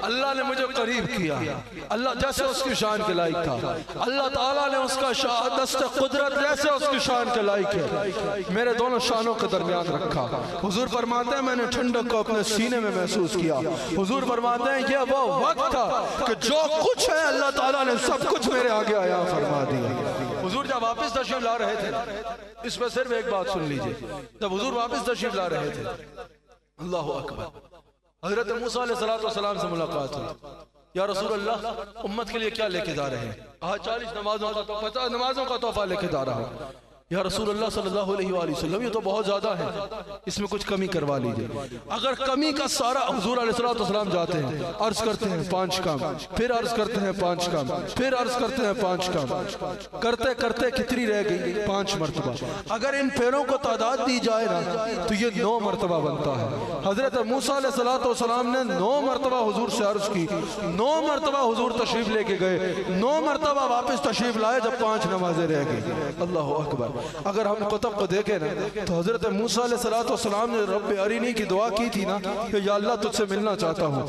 اللہ نے مجھے قریب کیا، اللہ جیسے اس کی شان کے لائق تھا، اللہ تعالیٰ نے اس کا دست قدرت جیسے اس کی شان کے لائق ہے میرے دونوں شانوں کے درمیان رکھا۔ حضور فرماتے ہیں میں نے ٹھنڈک کو اپنے سینے میں محسوس کیا۔ حضور فرماتے ہیں یہ وہ وقت تھا کہ جو کچھ ہے اللہ تعالیٰ نے سب کچھ میرے آگے آیا فرما دیا۔ حضور جب واپس تشریف لا رہے تھے، اس میں صرف ایک بات سن لیجئے، جب حضور واپس تشریف لا رہے تھے، اللہ اکبر، حضرت موسیٰ علیہ السلام سے ملاقات ہوئی، یا رسول اللہ امت کے لیے کیا لے کے جا رہے ہیں؟ 40 نمازوں کا تحفہ لے کے جا رہا ہوں۔ یا رسول اللہ صلی اللہ علیہ وآلہ وسلم یہ تو بہت زیادہ ہے، اس میں کچھ کمی کروا لیجئے۔ اگر کمی کا سارا حضور علیہ السلام جاتے ہیں، عرض کرتے ہیں 5 کام، پھر عرض کرتے ہیں 5 کام، پھر عرض کرتے ہیں 5 کام، کرتے کرتے کتنی رہ گئی؟ 5 مرتبہ۔ اگر ان پیروں کو تعداد دی جائے نا تو یہ 9 مرتبہ بنتا ہے۔ حضرت موسیٰ علیہ السلام نے 9 مرتبہ حضور سے عرض کی، 9 مرتبہ حضور تشریف لے کے گئے، 9 مرتبہ واپس تشریف لائے جب 5 نمازیں رہ گئی۔ اللہ اکبر۔ اگر ہم قطب کو دیکھیں نا تو حضرت موسیٰ علیہ السلام نے رب ارینی کی دعا کی تھی نا کہ یا اللہ تجھ سے ملنا چاہتا ہوں،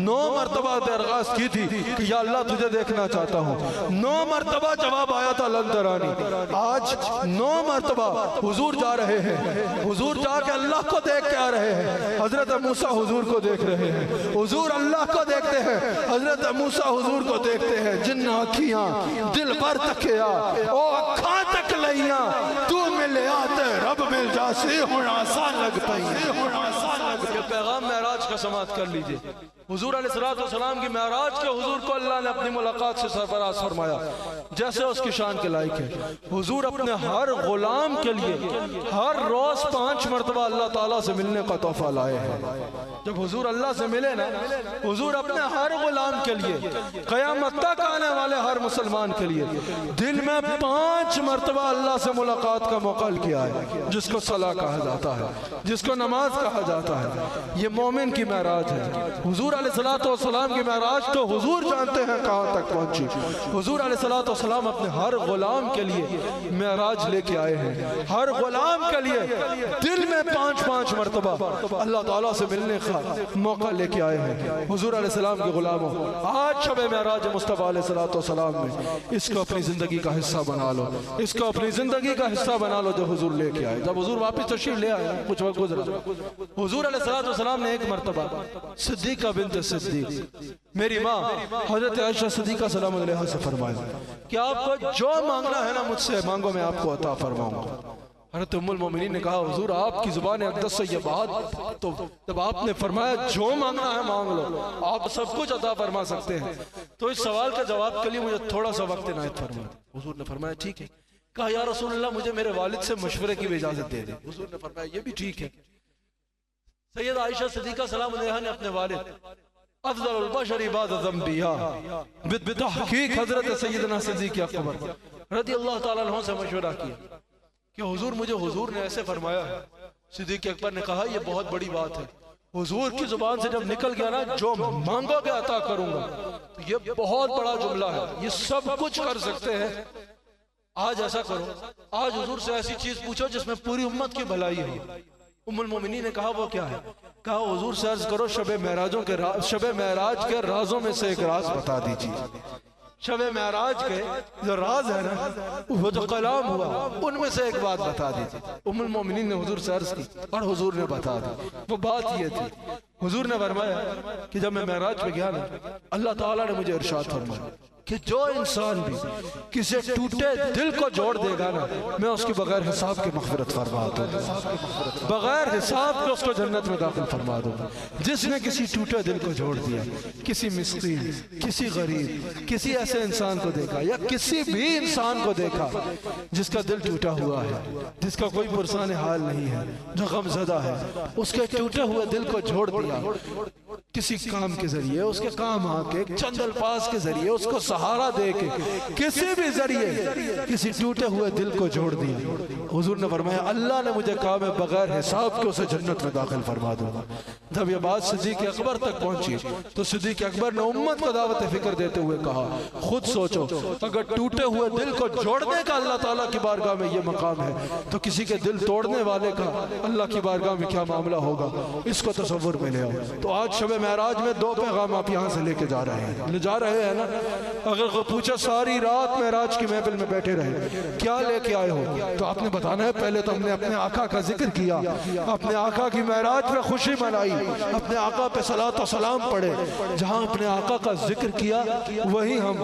9 مرتبہ درخواست کی تھی کہ یا اللہ تجھے دیکھنا چاہتا ہوں، 9 مرتبہ جواب آیا تھا لن ترانی۔ آج 9 مرتبہ حضور جا رہے ہیں، حضور جا کے اللہ کو دیکھ کے آ رہے ہیں۔ حضرت موسیٰ حضور کو دیکھ رہے ہیں، حضور اللہ کو دیکھتے ہیں، حضرت موسیٰ حضور کو دیکھتے ہیں۔ جن آنکھیاں دل پر تکیا او اکھاں تک لئیاں، تو ملے آتے رب مل جاسی ہون آسان لگ پئی۔ یہ پیغام معراج کا سماعت کر لیجئے۔ حضور علیہ السلام کی معراج کے حضور کو اللہ نے اپنی ملاقات سے سرفراز فرمایا جیسے اس کی شان کے لائق ہے۔ حضور اپنے ہر غلام کے لیے ہر روز 5 مرتبہ اللہ تعالیٰ سے ملنے کا تحفہ لائے ہیں۔ جب حضور اللہ سے ملے نا، حضور اپنے ہر غلام کے لیے، قیامت تک آنے والے ہر مسلمان کے لیے دن میں 5 مرتبہ اللہ سے ملاقات کا موقع کیا ہے، جس کو صلاح کہا جاتا ہے، جس کو نماز کہا جاتا ہے۔ یہ مومن کی معراج ہے۔ حضور علیہ السلام کی معراج تو حضور جانتے ہیں کہاں تک پہنچی۔ حضور علیہ السلام اپنے ہر غلام کے لیے معراج لے کے آئے ہیں، ہر غلام کے لیے دل میں 5 مرتبہ اللہ تعالیٰ سے ملنے کا موقع لے کے آئے ہیں۔ حضور علیہ السلام کے غلاموں، آج شب معراج مصطفیٰ علیہ السلام میں اس کو اپنی زندگی کا حصہ بنا لو، اس کو اپنی زندگی کا حصہ بنا لو جو حضور لے کے آئے۔ جب حضور واپس تشریف لے آئے، کچھ وقت گزرا، حضور علیہ السلام نے ایک مرتبہ صدیقہ بنت صدیق، میری ماں حضرت عائشہ صدیقہ سلام علیہ سے فرمایا کہ آپ کو جو مانگنا ہے نا مجھ سے مانگو، میں آپ کو عطا فرماؤں گا۔ حضرت ام المومنین نے کہا حضور آپ کی زبان اقدس سے یہ بات، تو جب آپ نے فرمایا جو مانگنا ہے مانگ لو، آپ سب کچھ عطا فرما سکتے ہیں، تو اس سوال کا جواب کے لیے مجھے تھوڑا سا وقت عنایت فرما۔ حضور نے فرمایا ٹھیک ہے۔ کہا یا رسول اللہ مجھے میرے والد سے مشورے کی بھی اجازت دے دیں۔ حضور نے فرمایا یہ بھی ٹھیک ہے۔ سید عائشہ صدیقہ سلام علیہا نے اپنے والد افضل البشر بعد الانبیاء بتحقیق حضرت سیدنا صدیق اکبر رضی اللہ تعالیٰ عنہ سے مشورہ کیا کہ حضور مجھے حضور نے ایسے فرمایا ہے۔ صدیق اکبر نے کہا یہ بہت بڑی بات ہے، حضور کی زبان سے جب نکل گیا نا جو مانگو گے عطا کروں گا، تو یہ بہت بڑا جملہ ہے، یہ سب کچھ کر سکتے ہیں۔ آج ایسا کرو، آج حضور سے ایسی چیز پوچھو جس میں پوری امت کی بھلائی ہو۔ ام المومنین نے کہا وہ کیا ہے؟ کہا حضور سے عرض کرو شب معراج کے رازوں میں سے ایک راز بتا دیجیے۔ شب معراج کے جو راز ہے نا وہ جو کلام ہوا ان میں سے ایک بات بتا دیجیے۔ ام المومنین نے حضور سے عرض کی اور حضور نے بتا دی۔ وہ بات یہ تھی، حضور نے فرمایا کہ جب میں معراج پہ گیا نا اللہ تعالیٰ نے مجھے ارشاد فرمایا کہ جو انسان بھی کسی ٹوٹے دل کو جوڑ دے گا نا میں اس کی بغیر حساب کے مغفرت فرما دوں گا، بغیر حساب کے اس کو جنت میں داخل فرما دوں گا۔ جس نے کسی ٹوٹے دل کو جوڑ دیا، کسی مسکین، کسی غریب، کسی ایسے انسان کو دیکھا یا کسی بھی انسان کو دیکھا جس کا دل ٹوٹا ہوا ہے، جس کا کوئی پرسان حال نہیں ہے، جو غم زدہ ہے، اس کے ٹوٹے ہوئے دل کو جوڑ دیا کسی کام کے ذریعے، اس کے کام آ کے چند الفاظ کے ذریعے، اس کو سہارا دے کے کسی بھی ذریعے کسی ٹوٹے ہوئے دل کو جوڑ دیا۔ حضور نے فرمایا اللہ نے مجھے کہا میں بغیر حساب کے اسے جنت میں داخل فرما دوں گا۔ جب یہ بات صدیق اکبر تک پہنچی تو صدیق اکبر نے امت کو دعوت فکر دیتے ہوئے کہا خود سوچو اگر ٹوٹے ہوئے دل کو جوڑنے کا اللہ تعالیٰ کی بارگاہ میں یہ مقام ہے تو کسی کے دل توڑنے والے کا اللہ کی بارگاہ میں کیا معاملہ ہوگا، اس کو تصور میں لے آؤ۔ تو آج شب معراج میں 2 پیغام آپ یہاں سے لے کے جا رہے ہیں، لے جا رہے ہیں نا۔ اگر کوئی پوچھا ساری رات معراج کی محفل میں بیٹھے رہے کیا لے کے آئے ہو، تو آپ نے بتانا ہے پہلے تو ہم نے اپنے آقا کا ذکر کیا، اپنے آقا کی معراج پہ خوشی منائی، اپنے آقا پہ صلاۃ و سلام پڑھے۔ جہاں اپنے آقا کا ذکر کیا وہی ہم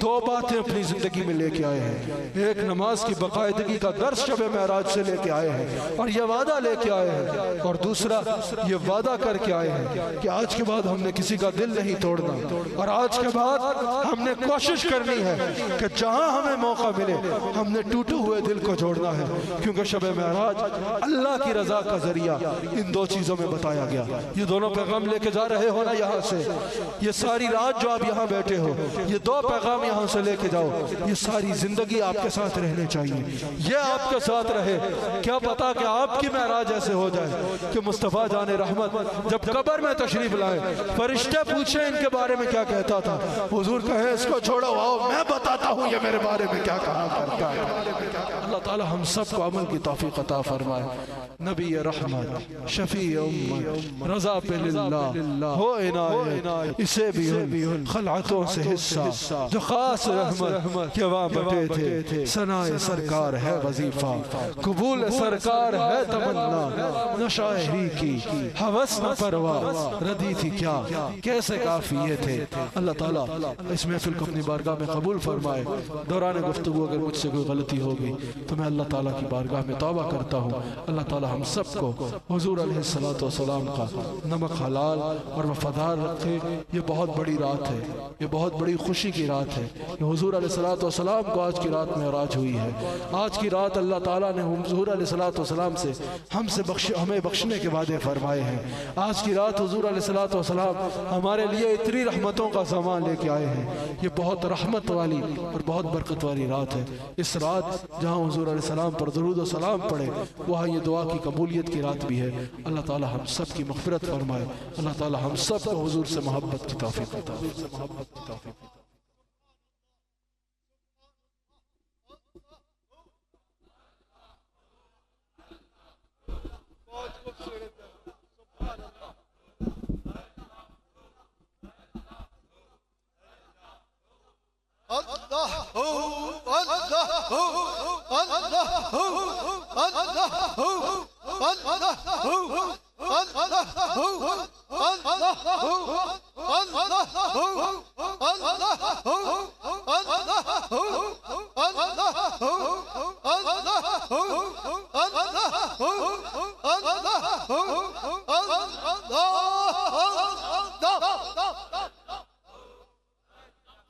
2 باتیں اپنی زندگی میں لے کے آئے ہیں۔ ایک نماز کی باقاعدگی کا درس شب معراج سے لے کے آئے ہیں اور یہ وعدہ لے کے آئے ہیں، اور دوسرا یہ وعدہ کر کے آئے ہیں کہ آج کے بعد ہم نے کسی کا دل نہیں توڑنا، اور آج کے بعد ہم نے کوشش کرنی ہے کہ جہاں ہمیں موقع ملے ہم نے ٹوٹے ہوئے دل کو جوڑنا ہے، کیونکہ شب معراج اللہ کی رضا کا ذریعہ ان 2 چیزوں میں بتایا گیا۔ یہ دونوں پیغام لے کے جا رہے ہو نا یہاں سے، یہ ساری رات جو آپ یہاں بیٹھے ہو، یہ دو پیغام یہاں سے لے کے جاؤ، یہ ساری زندگی آپ کے ساتھ رہنے چاہیے، یہ آپ کے ساتھ رہے۔ کیا پتا کہ آپ کی معراج ایسے ہو جائے کہ مصطفیٰ جان رحمت جب قبر میں تشریف لائیں، فرشتے پوچھیں ان کے بارے میں کیا کہتا تھا، حضور کہیں اس کو چھوڑو، آؤ میں بتاتا ہوں یہ میرے بارے میں کیا کہا کرتا ہے۔ اللہ تعالی ہم سب کو عمل کی توفیق عطا فرمائے۔ نبی رحمت، شفیع امت، رضا پہ للہ ہو عنایت، اسے بھی ان خلعتوں سے حصہ جو خاص رحمت کے وہاں بٹے تھے۔ ثنائے سرکار ہے وظیفہ، قبول سرکار ہے تمنا، نہ شاعری کی ہوس نہ پرواہ، ردی تھی کیا کیسے کافی یہ تھے۔ اللہ تعالیٰ اس محفل کو اپنی بارگاہ میں قبول فرمائے۔ دوران گفتگو اگر مجھ سے کوئی غلطی ہو گئی تو میں اللہ تعالیٰ کی بارگاہ میں توبہ کرتا ہوں۔ اللہ تعالیٰ ہم سب کو حضور علیہ السلام کا نمک حلال اور وفادار رکھے۔ یہ بہت بڑی رات ہے، یہ بہت بڑی خوشی کی رات ہے کہ حضور علیہ السلام کو آج کی رات میں معراج ہوئی ہے۔ آج کی رات اللہ تعالیٰ نے حضور علیہ السلام سے ہمیں بخشنے کے وعدے فرمائے ہیں۔ آج کی رات حضور علیہ السلام ہمارے لیے اتنی رحمتوں کا سامان لے کے آئے ہیں۔ یہ بہت رحمت والی اور بہت برکت والی رات ہے۔ اس رات جہاں حضور علیہ السلام پر درود و سلام پڑھے، وہاں یہ دعا کی قبولیت کی رات بھی ہے۔ اللہ تعالی ہم سب کی مغفرت فرمائے۔ اللہ تعالی ہم سب کو حضور سے محبت کی توفیق عطا فرمائے۔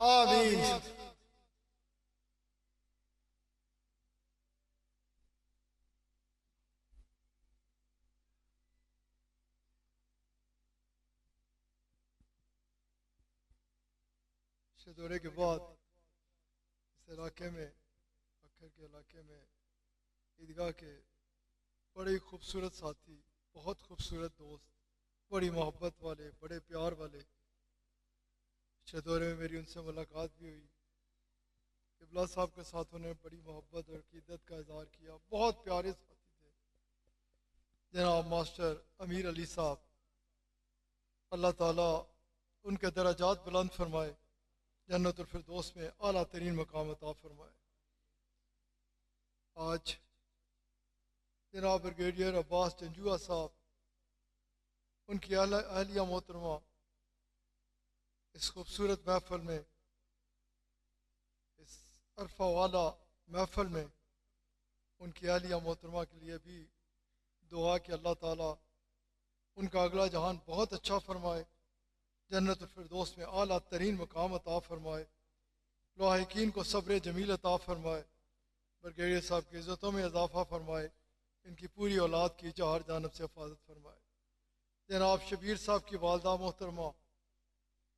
آمین۔ اس دورے کے بعد اس علاقے میں، اکھر کے علاقے میں عیدگاہ کے بڑے خوبصورت ساتھی، بہت خوبصورت دوست، بڑی محبت والے، بڑے پیار والے، اس دورے میں میری ان سے ملاقات بھی ہوئی۔ قبلہ صاحب کے ساتھ انہوں نے بڑی محبت اور عقیدت کا اظہار کیا، بہت پیارے ساتھی تھے۔ جناب ماسٹر امیر علی صاحب، اللہ تعالیٰ ان کے درجات بلند فرمائے، جنت الفردوس میں اعلیٰ ترین مقام عطا فرمائے۔ آج جناب بریگیڈیئر عباس جنجوعہ صاحب، ان کی اہلیہ محترمہ اس خوبصورت محفل میں، اس عرفہ والا محفل میں، ان کی اہلیہ محترمہ کے لیے بھی دعا کہ اللہ تعالیٰ ان کا اگلا جہان بہت اچھا فرمائے، جنت الفردوس میں اعلیٰ ترین مقام عطا فرمائے، لاحقین کو صبر جمیل عطا فرمائے، بریگیڈیئر صاحب کی عزتوں میں اضافہ فرمائے، ان کی پوری اولاد کی چہار جانب سے حفاظت فرمائے۔ جناب شبیر صاحب کی والدہ محترمہ،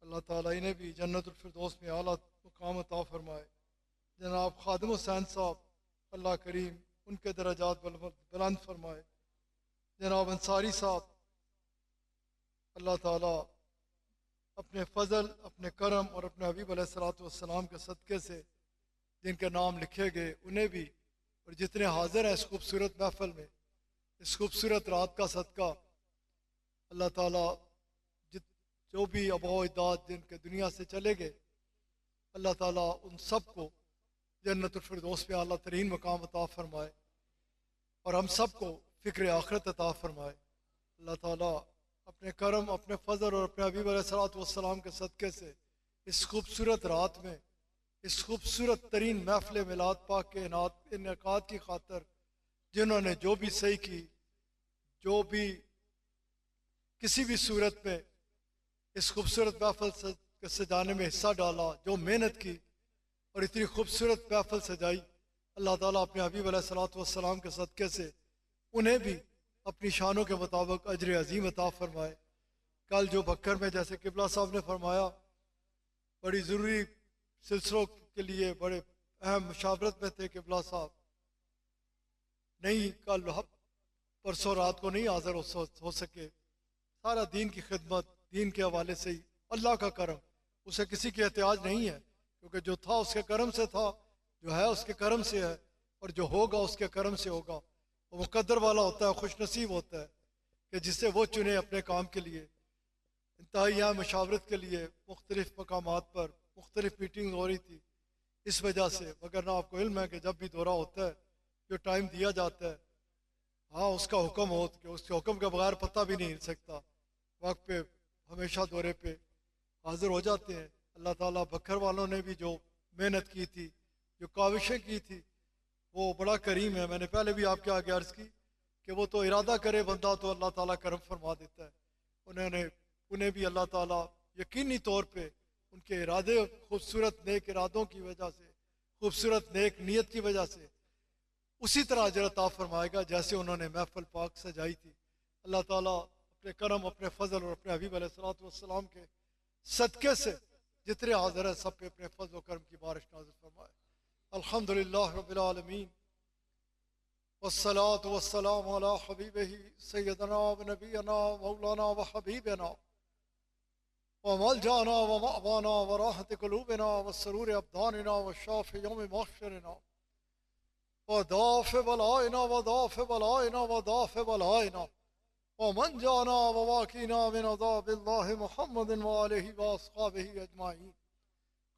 اللہ تعالیٰ انہیں بھی جنت الفردوس میں اعلیٰ مقام عطا فرمائے۔ جناب خادم حسین صاحب، اللہ کریم ان کے درجات بلند فرمائے۔ جناب انصاری صاحب، اللہ تعالیٰ اپنے فضل، اپنے کرم اور اپنے حبیب علیہ السلام کے صدقے سے جن کے نام لکھے گئے انہیں بھی، اور جتنے حاضر ہیں اس خوبصورت محفل میں، اس خوبصورت رات کا صدقہ، اللہ تعالیٰ جو بھی آباء و اجداد جن کے دنیا سے چلے گئے، اللہ تعالیٰ ان سب کو جنت الفردوس میں اعلیٰ ترین مقام عطا فرمائے، اور ہم سب کو فکر آخرت عطا فرمائے۔ اللہ تعالیٰ اپنے کرم، اپنے فضل اور اپنے حبیب علیہ السلام کے صدقے سے اس خوبصورت رات میں، اس خوبصورت ترین محفل میلاد پاک کے انعقاد کی خاطر جنہوں نے جو بھی صحیح کی، جو بھی کسی بھی صورت میں اس خوبصورت محفل کے سجانے میں حصہ ڈالا، جو محنت کی اور اتنی خوبصورت محفل سجائی، اللہ تعالیٰ اپنے حبیب علیہ السلام کے صدقے سے انہیں بھی اپنی شانوں کے مطابق اجر عظیم عطا فرمائے۔ کل جو بکر میں جیسے قبلہ صاحب نے فرمایا بڑی ضروری سلسلوں کے لیے بڑے اہم مشاورت میں تھے قبلہ صاحب، نہیں کل پرسوں رات کو نہیں حاضر ہو سکے، سارا دین کی خدمت دین کے حوالے سے ہی، اللہ کا کرم، اسے کسی کی احتیاج نہیں ہے، کیونکہ جو تھا اس کے کرم سے تھا، جو ہے اس کے کرم سے ہے، اور جو ہوگا اس کے کرم سے ہوگا۔ وہ مقدر والا ہوتا ہے، خوش نصیب ہوتا ہے کہ جسے وہ چنے اپنے کام کے لیے۔ انتہائی یہاں مشاورت کے لیے مختلف مقامات پر مختلف میٹنگ ہو رہی تھی اس وجہ سے، مگر نہ آپ کو علم ہے کہ جب بھی دورہ ہوتا ہے جو ٹائم دیا جاتا ہے، ہاں اس کا حکم ہو کہ اس کے حکم کے بغیر پتہ بھی نہیں ہل سکتا، وقت پہ ہمیشہ دورے پہ حاضر ہو جاتے ہیں۔ اللہ تعالیٰ بکر والوں نے بھی جو محنت کی تھی، جو کاوشیں کی تھی، وہ بڑا کریم ہے۔ میں نے پہلے بھی آپ کے آگے عرض کی کہ وہ تو ارادہ کرے بندہ تو اللہ تعالیٰ کرم فرما دیتا ہے۔ انہیں بھی اللہ تعالیٰ یقینی طور پہ ان کے ارادے، خوبصورت نیک ارادوں کی وجہ سے، خوبصورت نیک نیت کی وجہ سے اسی طرح اجر عطا فرمائے گا جیسے انہوں نے محفل پاک سجائی تھی۔ اللہ تعالیٰ اپنے کرم، اپنے فضل اور اپنے حبیب علیہ الصلوۃ والسلام کے صدقے سے جتنے حاضر ہیں سب پہ اپنے فضل و کرم کی بارش نازل فرمائے۔ الحمدللہ رب العالمین، والصلاة والسلام علی حبیبہ سیدنا و نبینا مولانا و حبیبنا وملجانا ومأوانا وراحة قلوبنا وسرور ابداننا وشافع یوم محشرنا ودافع بلائنا ودافع بلائنا ودافع بلائنا ومن جانا وواقینا من عذاب اللہ محمد وآلہ واصحابہ اجمعین۔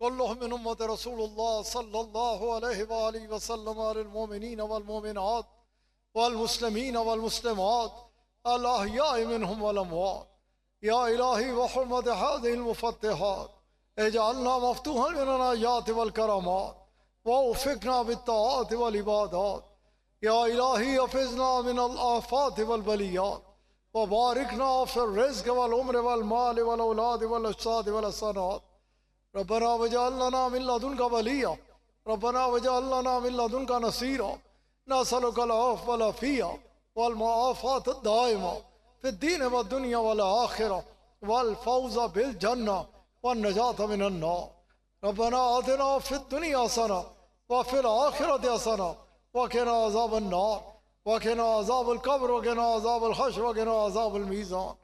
كلهم من امت رسول اللہ صلی اللہ علیہ وآلہ وسلم علی المؤمنین والمؤمنات والمسلمین والمسلمات الاحیاء منهم والاموات۔ یا الہی وحرمت هذه المفتحات اجعلنا مفتوحا من الآیات والکرامات ووفقنا بالطاعات والعبادات۔ یا الہی حفظنا من الآفات والبلیات وبارکنا فی الرزق والعمر والمال والاولاد والاجساد والحسنات۔ ربنا واجعل لنا من لدنك وليا ربنا واجعل لنا من لدنك نصيرا نسألك العفو والعافية والمعافاة الدائمة في الدين والدنيا والآخرة والفوز بالجنة والنجاة من النار۔ ربنا آتنا في الدنيا حسنة وفي الآخرة حسنة وقنا عذاب النار وقنا عذاب القبر وقنا عذاب الحشر وقنا عذاب الميزان۔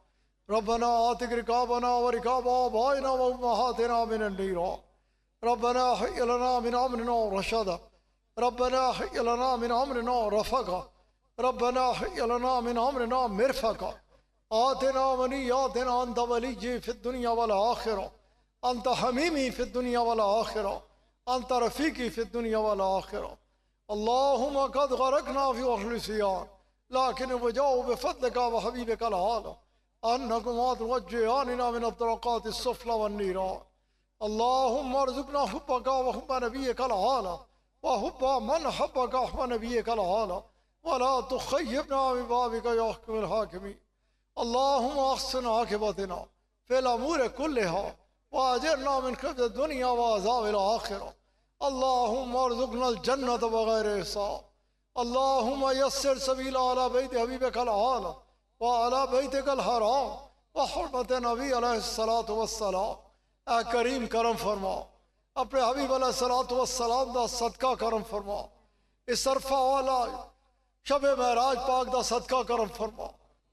ربنا آتق رقابنا ورقاب آبائنا وأمهاتنا من النيران۔ ربنا هيئ لنا من أمرنا رشدا ربنا هيئ لنا من أمرنا رفقا ربنا هيئ لنا من أمرنا مرفقا۔ آتنا منياتنا أنت وليي في الدنيا والآخرة أنت حميمي في الدنيا والآخرة أنت رفيقي في الدنيا والآخرة۔ اللهم قد غرقنا في وحل السيان لكن وجاءوا بفضلك وحبيبك العالى أنكما توجهاننا من الطرقات السفلى والنيران۔ اللهم ارزقنا حبك وحب نبيك العالى وحب من حبك وحب نبيك العالى ولا تخيبنا ببابك يا حكم الحاكمين۔ اللهم احسن عاقبتنا في الأمور كلها وأجرنا من خزي الدنيا وعذاب الآخرة۔ اللهم ارزقنا الجنة بغير حساب۔ اللهم يسر سبيل على بيت حبيبك العالى وعلى بيتك الحرام وحرمة نبی علیہ الصلاۃ والسلام۔ اے کریم کرم فرما، اپنے حبیب علیہ الصلاۃ والسلام دا صدقہ کرم فرما، اس عرفہ والا شب معراج پاک دا صدقہ کرم فرما،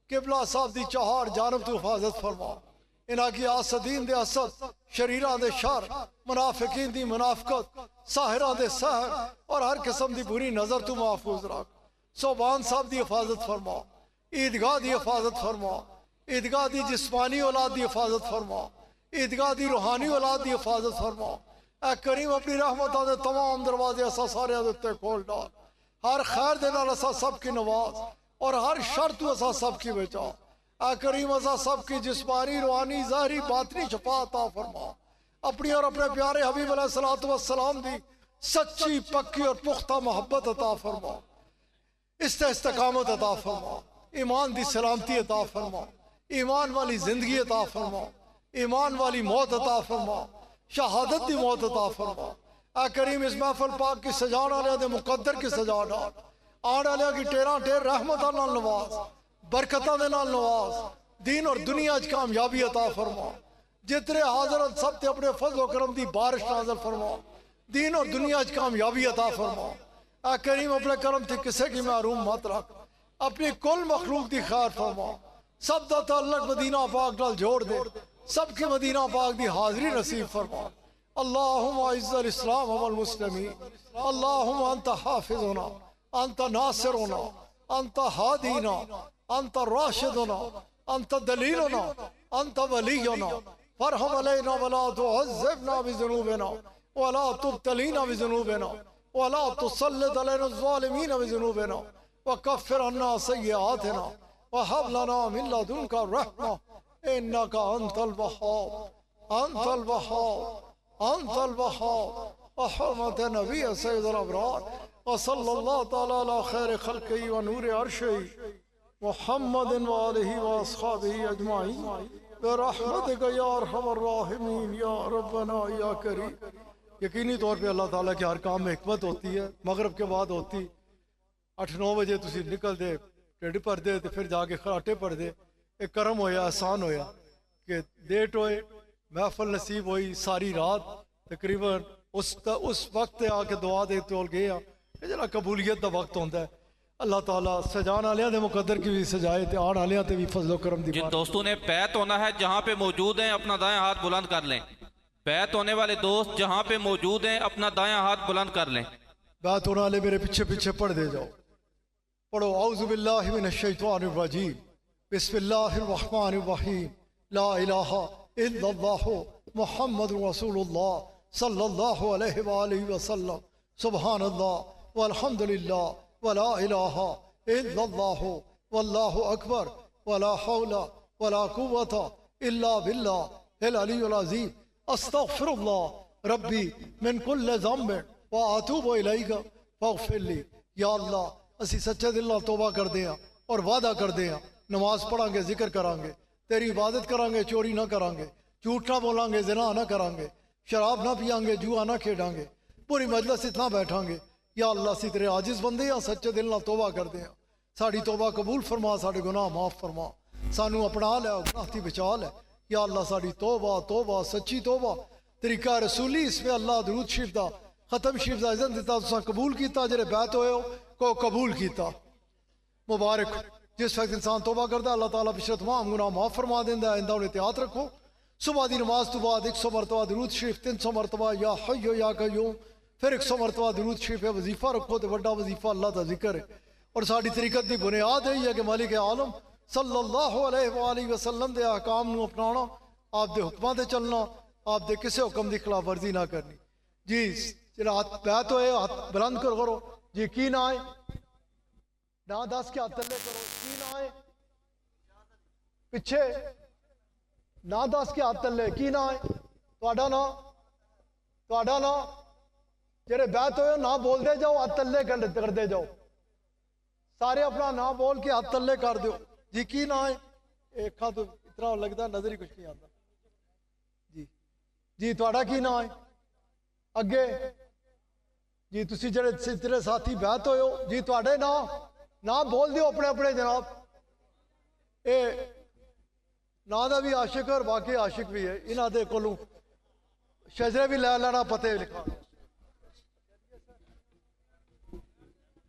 قبلہ صاحب دی چہار جانب تو حفاظت فرما، انہاں کی آسدین دے حسد، شریراں دے شر، منافقین دی منافقت، ساحراں دے سحر اور ہر قسم دی بری نظر تو محفوظ رکھ۔ صوبان صاحب دی حفاظت فرما، عیدگاہ دی حفاظت فرما، عیدگاہ دی جسمانی اولاد دی حفاظت فرما، عیدگاہ دی روحانی اولاد دی حفاظت فرما۔ اے کریم اپنی رحمتاں دے تمام دروازے اسا سارے دے تے کھول ڈال، ہر خیر دے نال اسا سب کی نواز اور ہر شر تو اسا سب کی بچا۔ اے کریم اسا سب کی جسمانی، روحانی، ظاہری، باطنی شفا عطا فرما، اپنی اور اپنے پیارے حبیب علیہ الصلوۃ والسلام دی سچی، پکی اور پختہ محبت عطا فرما، استقامت عطا فرما، ایمان دی سلامتی عطا فرما، ایمان والی زندگی عطا فرما، ایمان والی موت عطا فرما، شہادت دی موت عطا فرما۔ اے کریم اس محفل پاک کی سجان والے دے مقدر کی سجا ڈال، آن والے کی ٹیراں ٹیر رحمتاں نال نواز، برکتاں دے نال نواز، دین اور دنیا چ کامیابی عطا فرما، جتنے حاضرت سب تے اپنے فضل و کرم دی بارش نازل فرما، دین اور دنیا چ کامیابی عطا فرما۔ اے کریم اپنے کرم تے کسے کی محروم مت رکھ، اپنی کل مخلوق دی خیر فرما، سب دا تعلق مدینہ پاک نال جوڑ دے، سب کی مدینہ پاک دی حاضری نصیب فرما۔ اللہم اعز الاسلام والمسلمین، اللہم انت حافظنا، انت ناصرنا، انت ہادینا، انت راشدنا، انت دلیلنا، انت ولینا، فرحم علینا ولا تعذبنا بذنوبنا ولا تبتلینا بذنوبنا ولا تسلط علینا الظالمین بذنوبنا وکفر عنا سیئاتنا وہب لنا من لدنک رحمہ انک انت الوہاب، انت الوہاب، انت الوہاب، وحرمت نبی سید الابرار وصلی اللہ تعالی علی خیر خلقہ ونور عرشہ محمد وآلہ واصحابہ اجمعین برحمتک یا ارحم الراحمین یا ربنا یا کریم۔ یقینی طور پہ اللہ تعالیٰ کے ہر کام میں حکمت ہوتی ہے۔ مغرب کے بعد ہوتی 8-9 بجے تسی نکل دے ٹھڈ پڑھ دے تو پھر جا کے خراٹے پڑھ دے، ایک کرم ہویا، احسان ہویا کہ دیٹ ہوئے، محفل نصیب ہوئی، ساری رات تقریباً اس وقت آ کے دعا دے تول گئے کہ جڑا قبولیت دا وقت ہوتا ہے، اللہ تعالیٰ سجان آلیاں دے مقدر کی بھی سجائے تے آن آلیاں تے بھی فضل و کرم دی جن بات۔ دوستوں نے بیعت ہونا ہے جہاں پہ موجود ہیں اپنا دائیں ہاتھ بلند کر لیں۔ بیعت ہونے والے دوست جہاں پہ موجود ہیں اپنا دائیں ہاتھ بلند کر لیں۔ بات ہونے والے میرے پیچھے پیچھے پڑھ دے جاؤ، پڑھو اعوذ باللہ من الشیطان الرجیم، بسم اللہ الرحمن الرحیم، لا الہ الا اللہ محمد رسول اللہ صلی اللہ علیہ وآلہ وسلم، سبحان اللہ والحمد للہ ولا الہ الا اللہ واللہ اکبر ولا حول ولا قوت الا باللہ العلی العظیم، استغفر اللہ ربی من کل ذنب واتوب الیک فاغفر لی۔ یا اللہ اسی سچے دل نال توبہ کر دے ہاں اور وعدہ کر دے ہاں، نماز پڑھاں گے، ذکر کراں گے، تیری عبادت کراں گے، چوری نہ کراں گے، جھوٹ نہ بولاں گے، زنا نہ کراں گے، شراب نہ پیاں گے، جوا نہ کھیڈاں گے، پوری مجلس اتنا بیٹھاں گے۔ یا اللہ اسی تیرے عاجز بندے ہاں، سچے دل نال توبہ کر دے ہاں، ساڑی توبہ قبول فرما، ساڑے گناہ معاف فرما، سانو اپنا لے گناہ تھی بچا لے۔ یا اللہ ساڑی توبہ توبہ سچی توبہ طریقہ رسولی اس میں اللہ درود شریف دا ختم شریف دا اذن دیتا تساں قبول کیتا، جڑے بیعت ہوئے ہو کو قبول کیتا، مبارک۔ جس وقت انسان توبہ کرتا ہے اللہ تعالیٰ پچھلے تمام گناہ معاف فرما دیندا ہے۔ آئندہ انہیں احتیاط رکھو، صبح دی نماز تو بعد 100 مرتبہ درود شریف، 300 مرتبہ یا حی یا قیوم، پھر 100 مرتبہ درود شریف ہے، وظیفہ رکھو تو بڑا وظیفہ اللہ کا ذکر ہے۔ اور ساری طریقت دی بنیاد ہے کہ مالک عالم صلی اللہ علیہ وآلہ وسلم دے احکام نو اپنانا، آپ دے حکماں دے چلنا، آپ دے کسے حکم دی خلاف ورزی نہ کرنی۔ جی جڑا ہاتھ بیعت ہوئے ہاتھ بلند کرو، جی کی نہ آئے نہ دس کے ہاتھ تلے کرو، کی نہ آئے پیچھے نہ دس کے ہاتھ تلے، کی نہ آئے تہاڈا نا جڑے بیعت ہوئے نہ بول دے جاؤ، ہاتھ تلے کر دے جاؤ، سارے اپنا نہ بول کے ہاتھ تلے کر دیو۔ جی کی نہ آئے ایک تو اتنا لگتا نظر ہی کچھ نہیں آتا۔ جی تہاڈا کی نہ آئے اگے، جی تسی جڑے ساتھی بیعت ہوئے ہو، جی تہاڈے نہ بول دیو اپنے اپنے جناب۔ اے نا دا بھی عاشق اور واقعی عاشق بھی ہے، انہاں دے کولوں شجرے بھی لے لینا، پتے لکھا۔